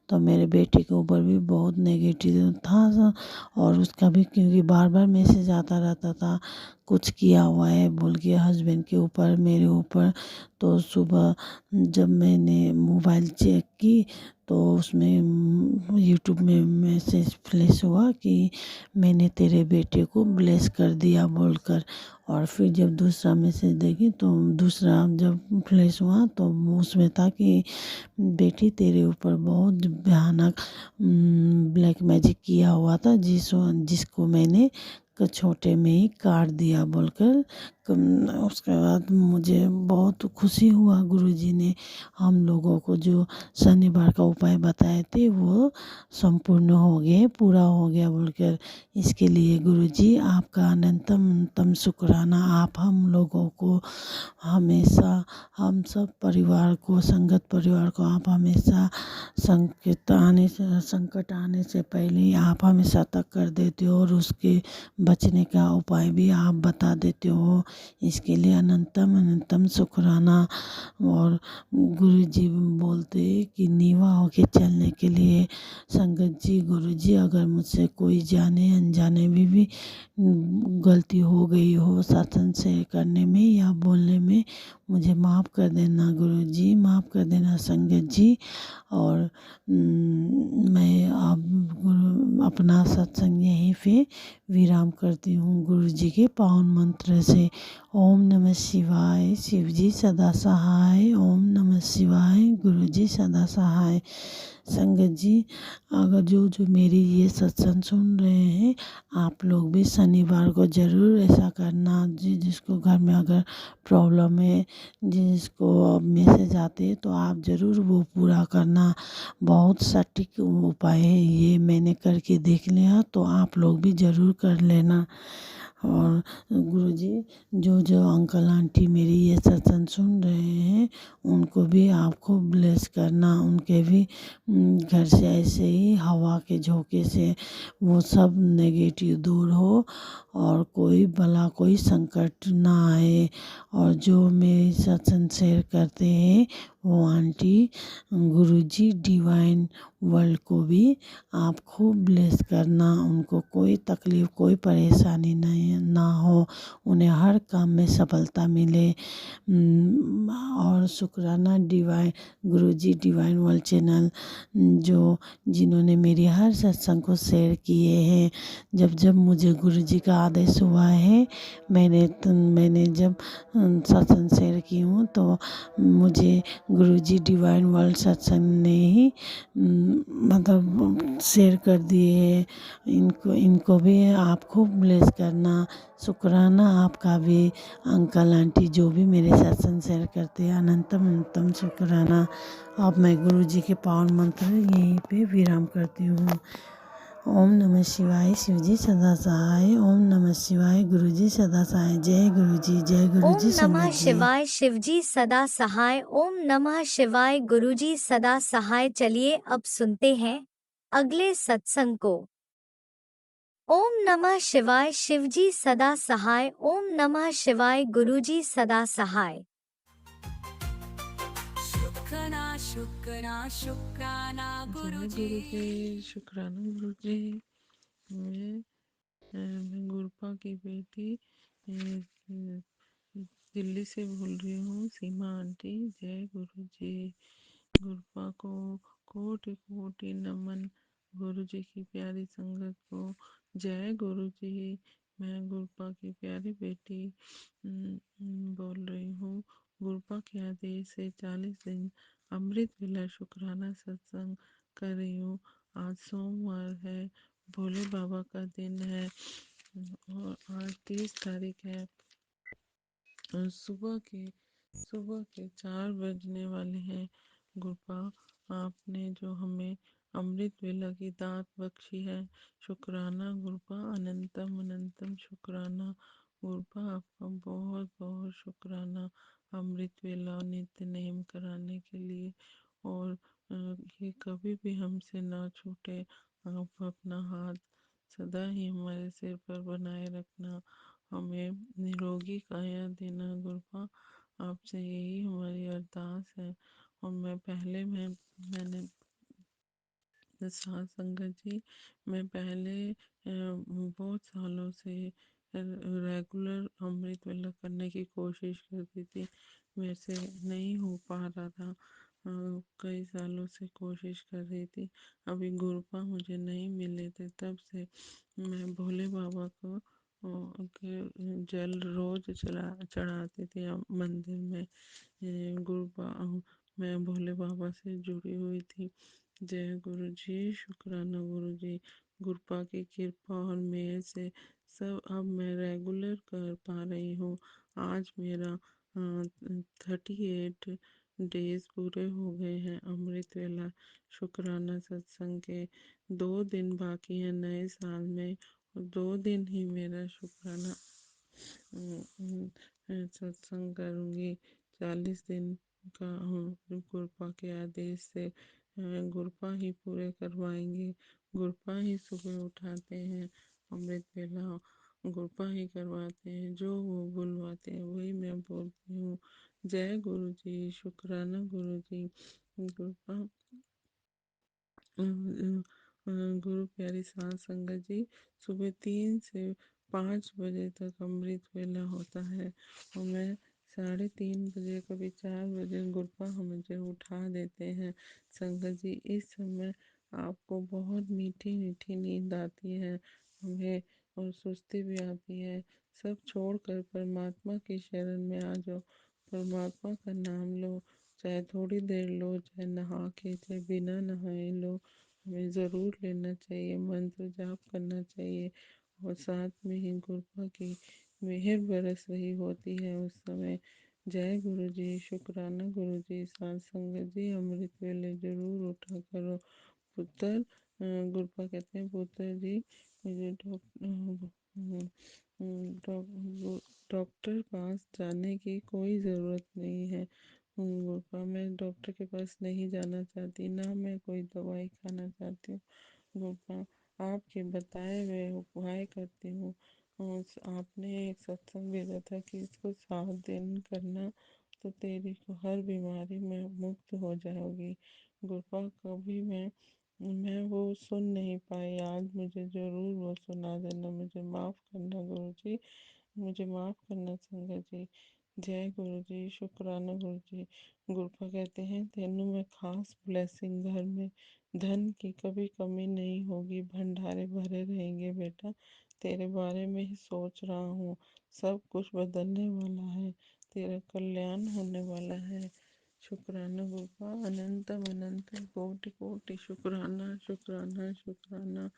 तो मेरे बेटे के ऊपर भी बहुत नेगेटिव था, और उसका भी क्योंकि बार बार मैसेज आता रहता था कुछ किया हुआ है बोल के हस्बैंड के ऊपर, मेरे ऊपर। तो सुबह जब मैंने मोबाइल चेक की तो उसमें यूट्यूब में मैसेज फ्लैश हुआ कि मैंने तेरे बेटे को ब्लेस कर दिया बोलकर। और फिर जब दूसरा मैसेज देखी तो दूसरा जब फ्लैश हुआ तो उसमें था कि बेटी तेरे ऊपर बहुत भयानक ब्लैक मैजिक किया हुआ था, जिसको मैंने छोटे में ही काट दिया बोलकर। उसके बाद मुझे बहुत खुशी हुआ, गुरुजी ने हम लोगों को जो शनिवार का उपाय बताए थे वो संपूर्ण हो गए, पूरा हो गया बोलकर। इसके लिए गुरुजी आपका अनंतम अनंतम शुक्राना। आप हम लोगों को हमेशा, हम सब परिवार को, संगत परिवार को आप हमेशा संकट आने से पहले ही आप हमें सतर्क कर देते हो, और उसके बचने का उपाय भी आप बता देते हो। इसके लिए अनंतम अनंतम शुक्राना। और गुरुजी बोलते कि नीवा होके चलने के लिए संगत जी, गुरुजी अगर मुझसे कोई जाने अनजाने में भी गलती हो गई हो सत्संग शेयर करने में या बोलने में, मुझे माफ़ कर देना गुरुजी, माफ़ कर देना संगत जी। और मैं अब अपना सत्संग यहीं पे विराम करती हूँ गुरुजी के पावन मंत्र से। ओम नमः शिवाय। शिव जी सदा सहाय। ओम नमः शिवाय। गुरु जी सदा सहाय। संगत जी, अगर जो जो मेरी ये सत्संग सुन रहे हैं, आप लोग भी शनिवार को ज़रूर ऐसा करना। जिसको घर में अगर प्रॉब्लम है, जिसको मैसेज आते हैं, तो आप ज़रूर वो पूरा करना। बहुत सटीक उपाय है ये, मैंने करके देख लिया, तो आप लोग भी ज़रूर कर लेना। और गुरुजी, जो जो अंकल आंटी मेरी ये सत्संग सुन रहे हैं, उनको भी आपको ब्लेस करना। उनके भी घर से ऐसे ही हवा के झोंके से वो सब नेगेटिव दूर हो, और कोई भला कोई संकट ना आए। और जो मेरी सत्संग शेयर करते हैं, वो आंटी गुरुजी डिवाइन वर्ल्ड को भी आप खूब ब्लेस करना। उनको कोई तकलीफ़, कोई परेशानी नहीं ना हो, उन्हें हर काम में सफलता मिले। और शुक्राना डिवाइन गुरुजी डिवाइन वर्ल्ड चैनल, जो जिन्होंने मेरी हर सत्संग को शेयर किए हैं। जब जब मुझे गुरुजी का आदेश हुआ है, मैंने जब सत्संग शेयर की हूँ, तो मुझे गुरुजी डिवाइन वर्ल्ड सत्संग ने ही मतलब शेयर कर दिए हैं। इनको भी आप खूब ब्लेस करना। शुक्राना आपका भी, अंकल आंटी जो भी मेरे सत्संग शेयर करते हैं, अनंतम अनंतम शुक्राना। अब मैं गुरु जी के पावन मंत्र यहीं पे विराम करती हूँ। ओम नमः शिवाय। शिव जी सदा सहाय। ओम नमः शिवाय। गुरु जी सदा सहाय। जय गुरु जी, जय गुरु ओम जी नमः संगत जी। शिवाय। शिवजी सदा सहाय। ओम नमः शिवाय। गुरुजी सदा सहाय। चलिए अब सुनते हैं अगले सत्संग को। ओम नमः शिवाय। शिवजी सदा सहाय। ओम नमः शिवाय। गुरुजी सदा सहाय। शुक्राना जय गुरु जी, शुक्राना गुरु जी। मैं गुरपा की बेटी दिल्ली से बोल रही हूँ, सीमा आंटी। जय गुरु जी। गुरपा को कोटि कोटि नमन। गुरु जी की प्यारी संगत को जय गुरु जी। मैं गुरपा की प्यारी बेटी बोल रही हूँ। गुरपा के आदेश से 40 दिन अमृत वेला शुक्राना सत्संग कर रही हूँ। आज सोमवार है, भोले बाबा का दिन है, और आज 30 तारीख है। और सुबह के 4 बजने वाले हैं। गुरपा, आपने जो हमें अमृत वेला की दात बख्शी है, शुक्राना गुरपा, अनंतम अनंतम शुक्राना। गुरपा आपका बहुत बहुत शुक्राना, अमृत वेला नित्य नेम कराने के लिए। और ये कभी भी हमसे ना छूटे। आप अपना हाथ सदा ही हमारे सिर पर बनाए रखना, हमें निरोगी काया देना। गुरबा, आपसे यही हमारी अरदास है। और मैंने साथ संगत जी, मैं पहले बहुत सालों से रेगुलर अमृत वेला करने की कोशिश करती थी, मेरे से नहीं हो पा रहा था। कई सालों से कोशिश कर रही थी। अभी गुरुपा मुझे नहीं मिले थे, तब से मैं भोले बाबा को के जल रोज चढ़ाती थी मंदिर में। गुरुपा मैं भोले बाबा से जुड़ी हुई थी। जय गुरु जी, शुक्राना गुरु जी। गुरपा की कृपा और मेहर से सब अब मैं रेगुलर कर पा रही हूँ। आज मेरा 38 डेज पूरे हो गए हैं अमृत वेला शुक्राना सत्संग के। 2 दिन बाकी हैं नए साल में, और 2 दिन ही मेरा शुक्राना सत्संग करूँगी। 40 दिन का गुरपा के आदेश से गुरपा ही पूरे करवाएंगे। गुरपा ही सुबह उठाते हैं, अमृत वेला गुरपा ही करवाते हैं। जो वो बुलवाते हैं वही मैं बोलती हूँ। जय गुरु जी, शुक्राना गुरु जी। गुरपा गुरु प्यारी साध संगत जी, सुबह 3 से 5 बजे तक अमृत वेला होता है, और मैं 3:30 बजे, कभी 4 बजे गुरपा मुझे उठा देते हैं। संगत जी, इस समय आपको बहुत मीठी मीठी नींद आती है, हमें और सुस्ती भी आती है। सब छोड़कर परमात्मा की शरण में आ जाओ। परमात्मा का नाम लो, चाहे थोड़ी देर लो, चाहे नहा के, चाहे बिना नहाए लो। हमें ज़रूर लेना चाहिए, मंत्र जाप करना चाहिए। और साथ में ही गुरुपा की मेहर बरस रही होती है उस समय। जय गुरु जी, शुक्राना गुरु जी, साथ संगत जी, अमृत वेले जरूर उठा करो। पुत्र गुरुपा कहते हैं, पुत्र जी मुझे डॉक्टर पास जाने की कोई ज़रूरत नहीं है। गुरुपा मैं डॉक्टर के पास नहीं जाना चाहती, ना मैं कोई दवाई खाना चाहती हूँ। गुरुपा आपके बताए हुए उपाय करती हूँ। आपने एक सत्संग भेजा था कि इसको 7 दिन करना तो तेरी को हर बीमारी में मुक्त हो जाओगी। गुरुपा कभी मैं वो सुन नहीं पाई, आज मुझे ज़रूर वो सुना देना। मुझे माफ़ करना गुरु जी, मुझे माफ़ करना संगत जी। जय गुरु जी, शुक्राना गुरु जी। गुरुपा कहते हैं, तेनू में खास ब्लेसिंग, घर में धन की कभी कमी नहीं होगी, भंडारे भरे रहेंगे बेटा। तेरे बारे में ही सोच रहा हूँ, सब कुछ बदलने वाला है, तेरा कल्याण होने वाला है। शुक्राना गुरुपा, अनंतम अनंतम कोटि कोटि शुक्राना शुक्राना शुक्राना।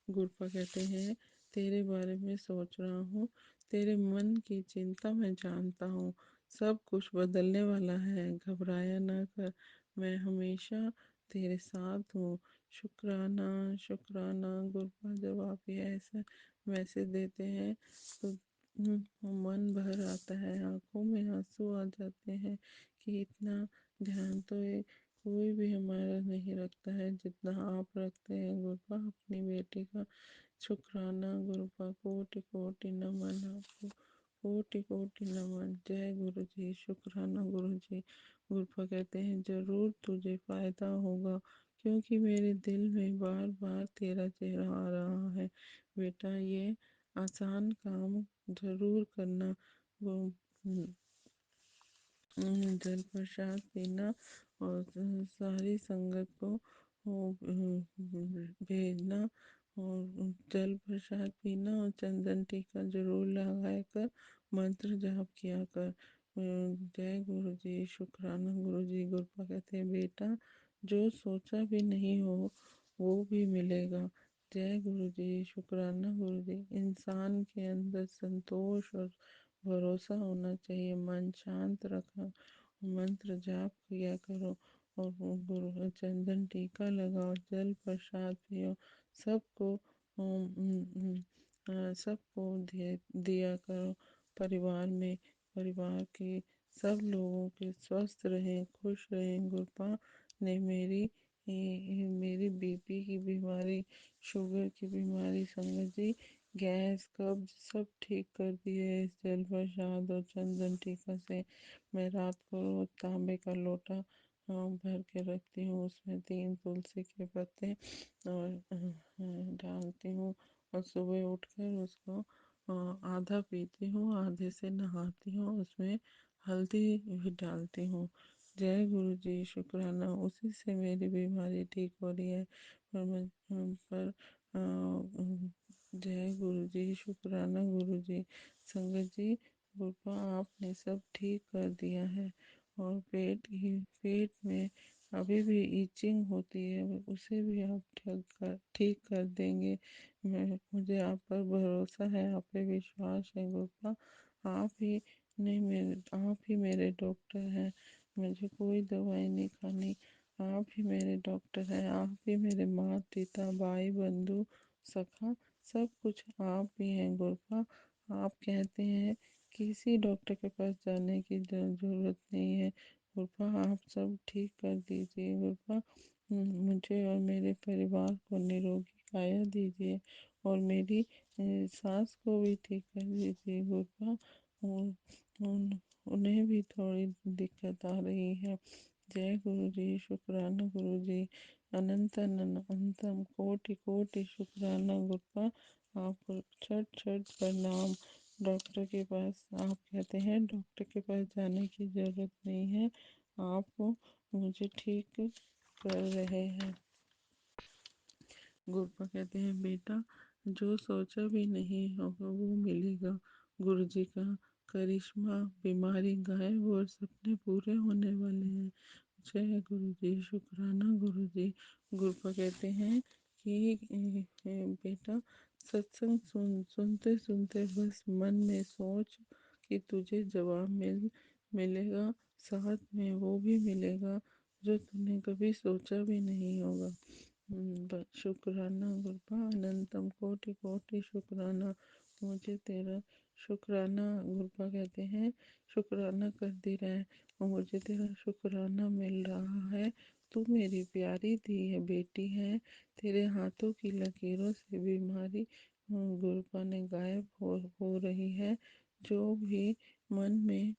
गुरुपा कहते हैं, तेरे बारे में सोच रहा हूँ, तेरे मन की चिंता मैं जानता हूँ, सब कुछ बदलने वाला है, घबराया ना कर, मैं हमेशा तेरे साथ हूँ। शुक्राना शुक्राना। गुरुपा जब आप ये ऐसा मैसेज देते हैं तो मन भर आता है, आंखों में आंसू आ जाते हैं कि इतना ध्यान तो ये कोई भी हमारा नहीं रखता है जितना आप रखते हैं गुरुपा अपनी बेटी का। शुक्राना गुरुपा, कोटि कोटि नमन आपको, कोटि कोटि नमन। जय गुरु जी, शुक्राना गुरु जी। गुरुपा कहते हैं, जरूर तुझे फायदा होगा, क्योंकि मेरे दिल में बार बार तेरा चेहरा आ रहा है। बेटा ये आसान काम जरूर करना। वो जल प्रसाद पीना और सारी संगत को भेजना, और जल प्रसाद पीना और चंदन टीका जरूर लगाया कर, मंत्र जाप किया कर। जय गुरु जी, शुक्राना गुरु जी। गुरुपा कहते हैं, बेटा जो सोचा भी नहीं हो वो भी मिलेगा। जय गुरु जी, शुक्राना गुरु जी। इंसान के अंदर संतोष और भरोसा होना चाहिए, मन शांत रखा, मंत्र जाप किया करो, और वो गुरु चंदन टीका लगाओ, जल प्रसाद पियो, सबको सबको दिया करो। परिवार में, परिवार के सब लोगों के स्वस्थ रहें, खुश रहें। गुरुपा ने मेरी बीपी की बीमारी, शुगर की बीमारी, संगत जी गैस कब्ज सब ठीक कर दिए इस जल प्रसाद और चंदन टीका से। मैं रात को रोज तांबे का लोटा भर के रखती हूँ, उसमें 3 तुलसी के पत्ते और डालती हूँ, और सुबह उठकर उसको आधा पीती हूँ, आधे से नहाती हूँ, उसमें हल्दी भी डालती हूँ। जय गुरु जी, शुक्राना, उसी से मेरी बीमारी ठीक हो रही है। पर जय गुरु जी, शुक्राना गुरु जी। संगत जी गुरुपा आपने सब ठीक कर दिया है, और पेट में अभी भी ईचिंग होती है, उसे भी आप ठीक कर देंगे। मुझे आप पर भरोसा है, आप पे विश्वास है गुरुपा। आप ही मेरे डॉक्टर हैं, मुझे कोई दवाई नहीं खानी। आप ही मेरे डॉक्टर हैं, आप ही मेरे माँ पिता भाई बंधु सखा, सब कुछ आप ही हैं गुरुपा। आप कहते हैं किसी डॉक्टर के पास जाने की ज़रूरत नहीं है गुरुपा, आप सब ठीक कर दीजिए गुरुपा। मुझे और मेरे परिवार को निरोगी काया दीजिए, और मेरी सास को भी ठीक कर दीजिए गुरुपा। उन्हें भी थोड़ी दिक्कत आ रही है। जय गुरु जी, शुक्राना गुरु जी। अनंत अनंतम कोटि कोटि शुक्राना गुरुपा, आपको छठ छठ प्रणाम। डॉक्टर के पास, आप कहते हैं डॉक्टर के पास जाने की ज़रूरत नहीं है, आप मुझे ठीक कर रहे हैं। गुरुपा कहते हैं, बेटा जो सोचा भी नहीं होगा वो मिलेगा। गुरुजी का करिश्मा, बीमारी गायब और सपने पूरे होने वाले हैं। जय गुरुजी, शुक्राना गुरुजी। गुरुपा कहते हैं कि बेटा, सत्संग सुनते सुनते बस मन में सोच कि तुझे जवाब मिलेगा, साथ में वो भी मिलेगा जो तूने कभी सोचा भी नहीं होगा। शुक्राना गुरबा, अनंतम कोटि कोटि शुक्राना। मुझे तेरा शुक्राना, गुरबा कहते हैं, शुक्राना करती रहे और मुझे तेरा शुक्राना मिल रहा है। तू मेरी प्यारी दी है बेटी है, तेरे हाथों की लकीरों से बीमारी गुरबा ने गायब हो रही है। जो भी मन में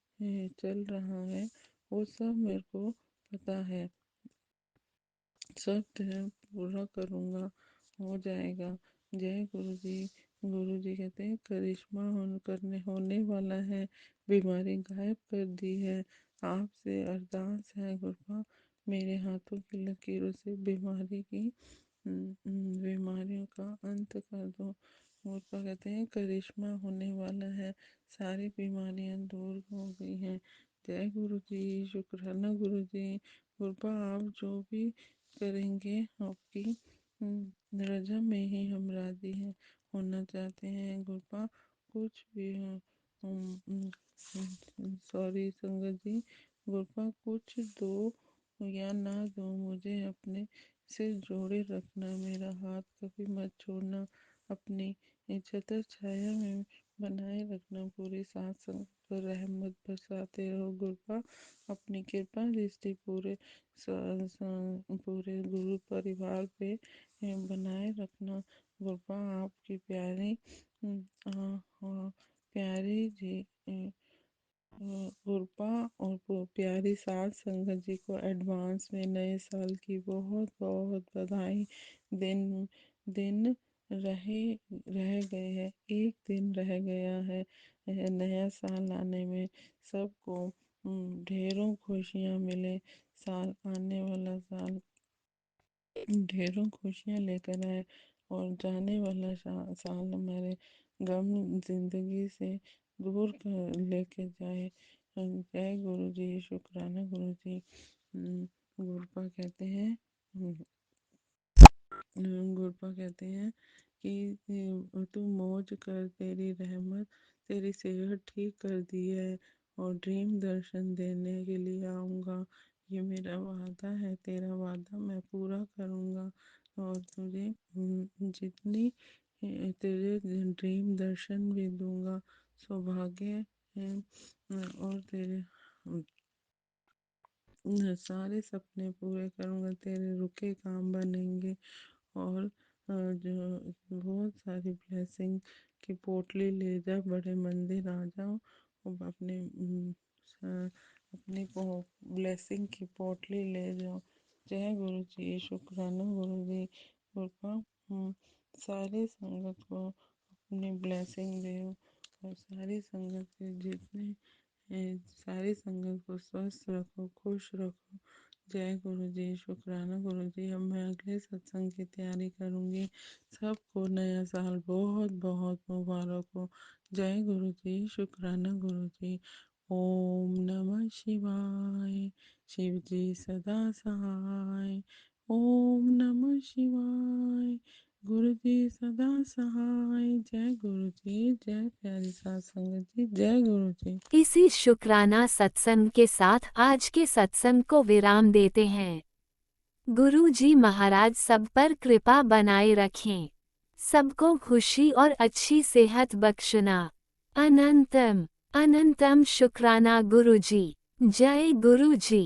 चल रहा है वो सब मेरे को पता है, सब तेरा पूरा करूँगा, हो जाएगा। जय गुरु जी। गुरु जी कहते हैं करिश्मा होने वाला है, बीमारी गायब कर दी है। आपसे अरदास है गुरबा, मेरे हाथों की लकीरों से बीमारियों का अंत कर दो। गुरबा कहते हैं करिश्मा होने वाला है, सारी बीमारियां दूर हो गई हैं। जय गुरु जी, शुक्राना गुरु जी। गुरबा आप जो भी करेंगे आपकी रजा में ही हम राजी हैं, होना चाहते हैं गुरबा, कुछ भी हो। सॉरी संगत जी, गुरबा कुछ दो या ना दो, मुझे अपने से जोड़े रखना, मेरा हाथ कभी मत छोड़ना, अपनी छत्र छाया में बनाए रखना, पूरी साथ संगत पर रहमत बरसाते रहो गुरबा, अपनी कृपा दृष्टि पूरे गुरु परिवार पे बनाए रखना गुरबा। आपकी प्यारी जी गुरबा और प्यारी साथ संगत जी को एडवांस में नए साल की बहुत बहुत बधाई। दिन दिन रह गए हैं, एक दिन रह गया है नया साल आने में। सबको ढेरों खुशियाँ मिले, साल आने वाला साल ढेरों खुशियाँ लेकर आए और जाने वाला साल हमारे गम जिंदगी से दूर कर लेके जाए। जय गुरु जी, शुक्राना गुरु जी। गुरपा कहते हैं गुरपा कहते हैं कि तू मौज कर, तेरी रहमत, तेरी सेहत ठीक कर दी है और ड्रीम दर्शन देने के लिए आऊँगा। ये मेरा वादा है, तेरा वादा मैं पूरा करूँगा और तुझे जितनी तेरे ड्रीम दर्शन भी दूँगा। सौभाग्य है और तेरे सारे सपने पूरे करूँगा, तेरे रुके काम बनेंगे और जो बहुत सारी ब्लेसिंग की पोटली ले जा, बड़े मंदिर आ जाओ और अपनी ब्लेसिंग की पोटली ले जाओ। जय गुरु जी, शुक्राना गुरु जी। कृपा सारी संगत को अपनी ब्लेसिंग दे और सारी संगत के जितने सारी संगत को स्वस्थ रखो, खुश रखो। जय गुरु जी, शुक्राना गुरु जी। अब मैं अगले सत्संग की तैयारी करूँगी। सबको नया साल बहुत बहुत मुबारक हो। जय गुरु जी, शुक्राना गुरु जी। ओम नमः शिवाय। शिव जी सदा सहाय। ओम नमः शिवाय। गुरु जी सदा सहाय। जय गुरु जी, जय प्यारी साध संगत जी, जय गुरु जी। इसी शुक्राना सत्संग के साथ आज के सत्संग को विराम देते हैं। गुरु जी महाराज सब पर कृपा बनाए रखें, सबको खुशी और अच्छी सेहत बख्शना। अनंतम अनंतम शुक्राना गुरु जी। जय गुरु जी।